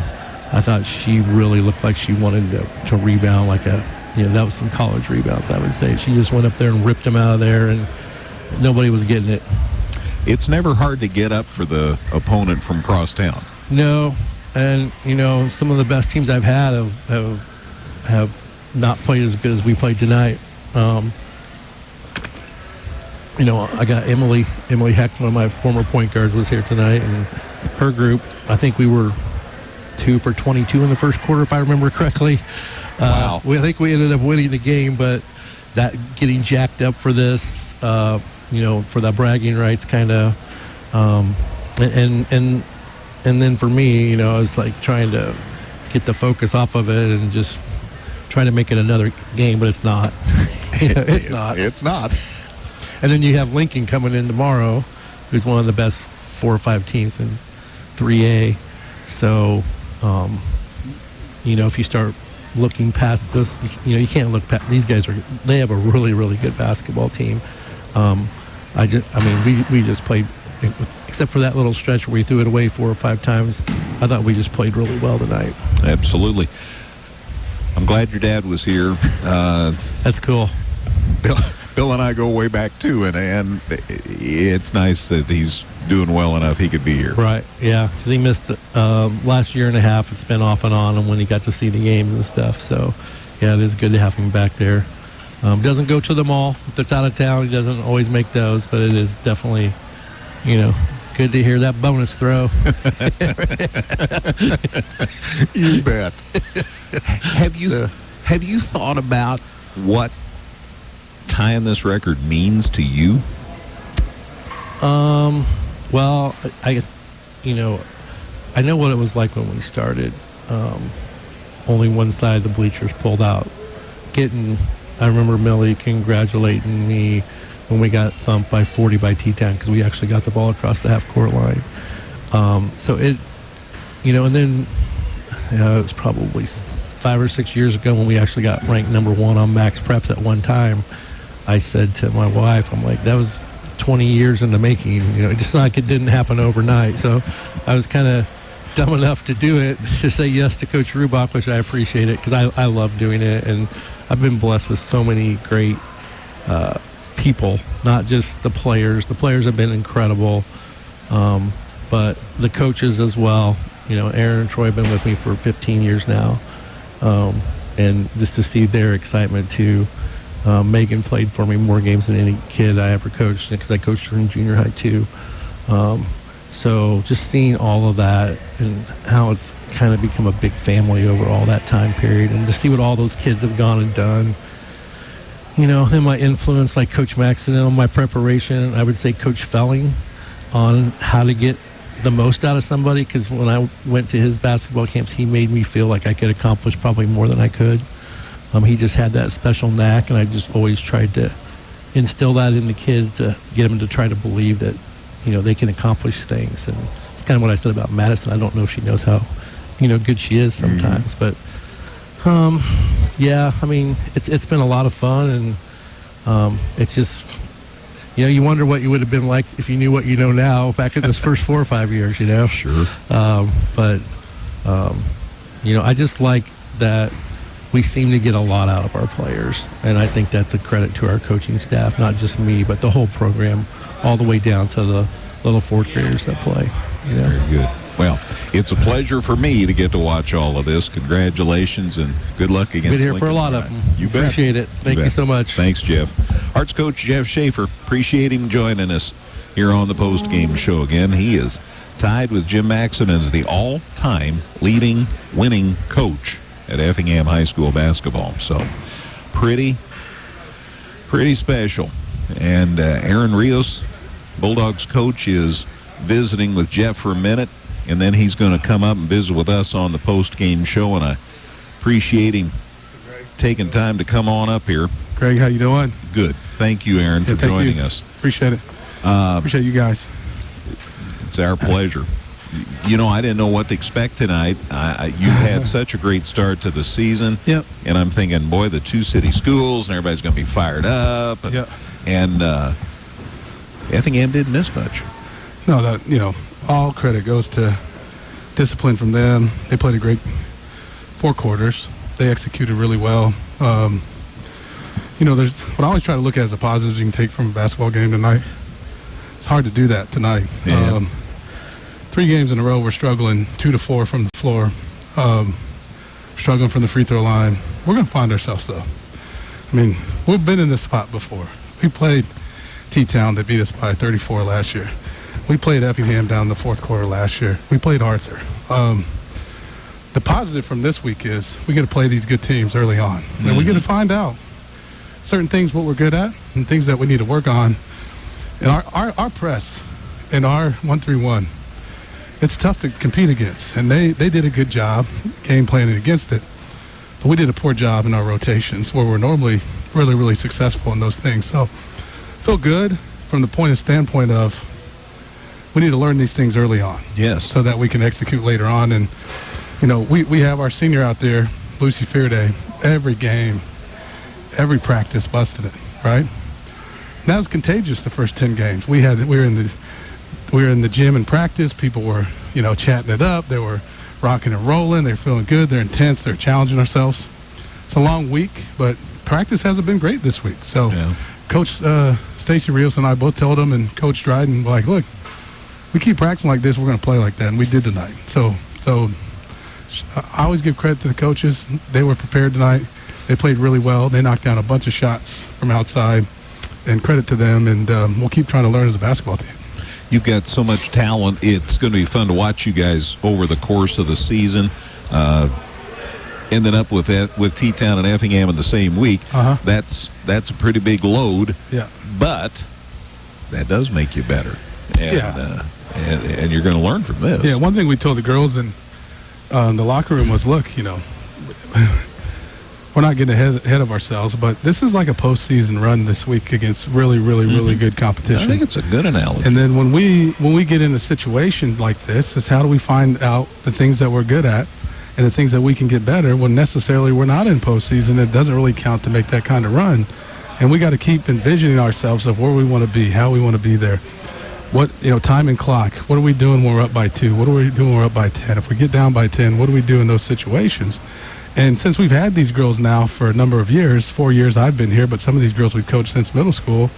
I thought she really looked like she wanted to rebound like that was some college rebounds, I would say. She just went up there and ripped them out of there, and nobody was getting it. It's never hard to get up for the opponent from crosstown. No, and, you know, some of the best teams I've had have not played as good as we played tonight. You know, I got Emily Heck, one of my former point guards, was here tonight, and her group, I think we were 2 for 22 in the first quarter, if I remember correctly. Wow. I think we ended up winning the game, but that getting jacked up for this, you know, for that bragging rights kind of, and then for me, you know, I was like trying to get the focus off of it and just try to make it another game, but it's not. You know, it's not. It's not. And then you have Lincoln coming in tomorrow, who's one of the best 4 or 5 teams in 3A. So, if you start looking past this, you can't look past these guys. They have a really, really good basketball team. We just played, except for that little stretch where we threw it away 4 or 5 times. I thought we just played really well tonight. Absolutely. I'm glad your dad was here. That's cool. Bill and I go way back too, and it's nice that he's doing well enough he could be here. Right, yeah, because he missed last year and a half. It's been off and on, and when he got to see the games and stuff. So, yeah, it is good to have him back there. Doesn't go to them all. If it's out of town, he doesn't always make those, but it is definitely, good to hear that bonus throw. You bet. Have you thought about what tying this record means to you? Well, I know what it was like when we started. Only one side of the bleachers pulled out. I remember Millie congratulating me when we got thumped by 40 by T-Town because we actually got the ball across the half-court line. And then it was probably 5 or 6 years ago when we actually got ranked number 1 on Max Preps at one time. I said to my wife, I'm like, that was 20 years in the making. Just like it didn't happen overnight. So I was kind of dumb enough to do it, to say yes to Coach Rubach, which I appreciate it because I love doing it. And I've been blessed with so many great people, not just the players. The players have been incredible, but the coaches as well. Aaron and Troy have been with me for 15 years now. And just to see their excitement too. Megan played for me more games than any kid I ever coached because I coached her in junior high too. So just seeing all of that and how it's kind of become a big family over all that time period, and to see what all those kids have gone and done. And my influence, like Coach Maxton, on my preparation, I would say Coach Felling on how to get the most out of somebody, because when I went to his basketball camps, he made me feel like I could accomplish probably more than I could. He just had that special knack, and I just always tried to instill that in the kids to get them to try to believe that, they can accomplish things. And it's kind of what I said about Madison. I don't know if she knows how, good she is sometimes. But, yeah, it's been a lot of fun, and it's just, you wonder what you would have been like if you knew what you know now back in those first 4 or 5 years, Sure. I just like that we seem to get a lot out of our players, and I think that's a credit to our coaching staff, not just me, but the whole program, all the way down to the little 4th graders that play. Very good. Well, it's a pleasure for me to get to watch all of this. Congratulations and good luck against Been here Lincoln for a lot Pride. of them. You bet. Appreciate it. Thank you so much. Thanks, Jeff. Hearts coach Jeff Schaefer. Appreciate him joining us here on the post-game show again. He is tied with Jim Maxson as the all-time leading winning coach at Effingham High School basketball. So pretty special. And Aaron Rios, Bulldogs coach, is visiting with Jeff for a minute, and then he's going to come up and visit with us on the post-game show, and I appreciate him taking time to come on up here. Greg, how you doing? Good. Thank you, Aaron, for joining us. Appreciate it. Appreciate you guys. It's our pleasure. I didn't know what to expect tonight. You had such a great start to the season. Yep. And I'm thinking, boy, the 2 city schools, and everybody's going to be fired up. And, yep. And Effingham didn't miss much. No, all credit goes to discipline from them. They played a great 4 quarters. They executed really well. There's what I always try to look at as a positive you can take from a basketball game tonight. It's hard to do that tonight. Yeah. 3 games in a row, we're struggling 2 to 4 from the floor. Struggling from the free throw line. We're going to find ourselves, though. We've been in this spot before. We played T-Town that beat us by 34 last year. We played Effingham down in the 4th quarter last year. We played Arthur. The positive from this week is we get to play these good teams early on. And we get to find out certain things what we're good at and things that we need to work on. And our press and our 1-3-1, it's tough to compete against. And they did a good job game planning against it. But we did a poor job in our rotations where we're normally really, really successful in those things. So feel good from the standpoint of we need to learn these things early on. Yes. So that we can execute later on. And, we have our senior out there, Lucy Fearday, every game, every practice busted it, right? That was contagious the first 10 games. We were in the gym and practice. People were, chatting it up. They were rocking and rolling. They're feeling good. They're intense. They're challenging ourselves. It's a long week, but practice hasn't been great this week. So Coach Stacy Rios and I both told them, and Coach Dryden, like, look, we keep practicing like this, we're going to play like that, and we did tonight. So I always give credit to the coaches. They were prepared tonight. They played really well. They knocked down a bunch of shots from outside, and credit to them, and we'll keep trying to learn as a basketball team. You've got so much talent. It's going to be fun to watch you guys over the course of the season. Ending up with T-Town and Effingham in the same week, that's a pretty big load. Yeah. But that does make you better. And you're going to learn from this. Yeah, one thing we told the girls in the locker room was, look, we're not getting ahead of ourselves, but this is like a postseason run this week against really, really, really good competition. I think it's a good analogy. And then when we get in a situation like this, is how do we find out the things that we're good at and the things that we can get better when necessarily we're not in postseason. It doesn't really count to make that kind of run. And we got to keep envisioning ourselves of where we want to be, how we want to be there. What, time and clock. What are we doing when we're up by 2? What are we doing when we're up by 10? If we get down by 10, what do we do in those situations? And since we've had these girls now for a number of years, 4 years I've been here, but some of these girls we've coached since middle school,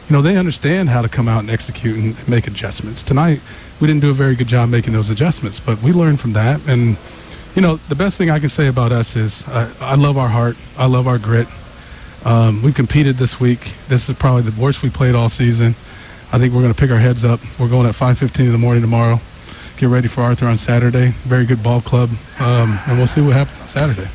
they understand how to come out and execute and make adjustments. Tonight, we didn't do a very good job making those adjustments, but we learned from that. And, the best thing I can say about us is I love our heart. I love our grit. We competed this week. This is probably the worst we played all season. I think we're going to pick our heads up. We're going at 5:15 in the morning tomorrow. Get ready for Arthur on Saturday. Very good ball club, and we'll see what happens on Saturday.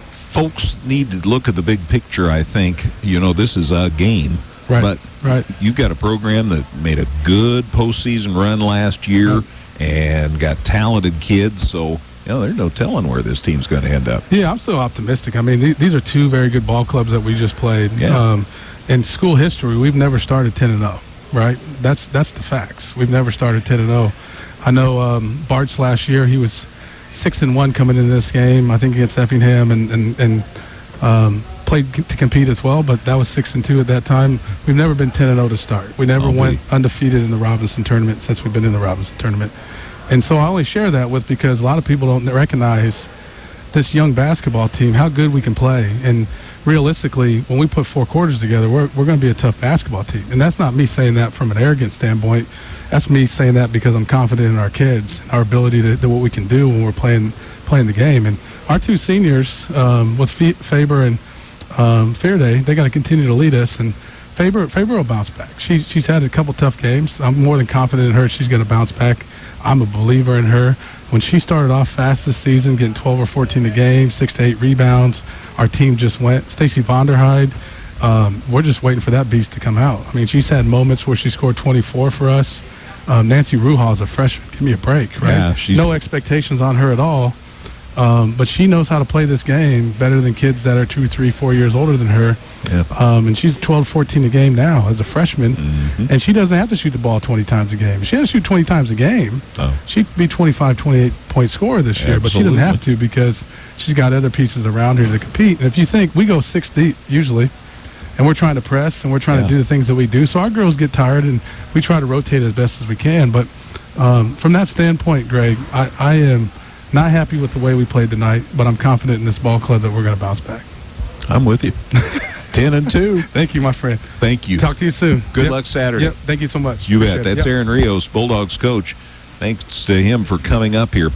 Folks need to look at the big picture, I think. This is a game. Right. But you've got a program that made a good postseason run last year and got talented kids, so there's no telling where this team's going to end up. Yeah, I'm still optimistic. I mean, these are two very good ball clubs that we just played. Yeah. In school history, we've never started 10-0, right? That's the facts. We've never started 10-0. I know Bart's last year, he was 6-1 coming into this game, I think against Effingham, and played to compete as well, but that was 6-2 at that time. We've never been 10-0 to start. We never went undefeated in the Robinson tournament since we've been in the Robinson tournament. And so I only share that with because a lot of people don't recognize this young basketball team, how good we can play. And realistically, when we put 4 quarters together, we're going to be a tough basketball team. And that's not me saying that from an arrogant standpoint. That's me saying that because I'm confident in our kids and our ability to do what we can do when we're playing the game. And our 2 seniors, with Faber and Fearday, they got to continue to lead us. And Faber will bounce back. She's had a couple tough games. I'm more than confident in her. She's going to bounce back. I'm a believer in her. When she started off fast this season, getting 12 or 14 a game, 6 to 8 rebounds, our team just went. Stacy Vonderheide, we're just waiting for that beast to come out. I mean, she's had moments where she scored 24 for us. Nancy Ruhal is a freshman. Give me a break, right? Yeah, no expectations on her at all. But she knows how to play this game better than kids that are 2, 3, 4 years older than her. Yep. And she's 12, 14 a game now as a freshman. And she doesn't have to shoot the ball 20 times a game. If she had to shoot 20 times a game, she'd be 25, 28-point scorer this year. But she doesn't have to because she's got other pieces around her to compete. And if you think, we go 6 deep usually, and we're trying to press and we're trying to do the things that we do. So our girls get tired and we try to rotate as best as we can. But from that standpoint, Greg, I am not happy with the way we played tonight, but I'm confident in this ball club that we're going to bounce back. I'm with you. 10-2. Thank you, my friend. Thank you. Talk to you soon. Good luck Saturday. Yep. Thank you so much. You Appreciate bet. it. That's Aaron Rios, Bulldogs coach. Thanks to him for coming up here.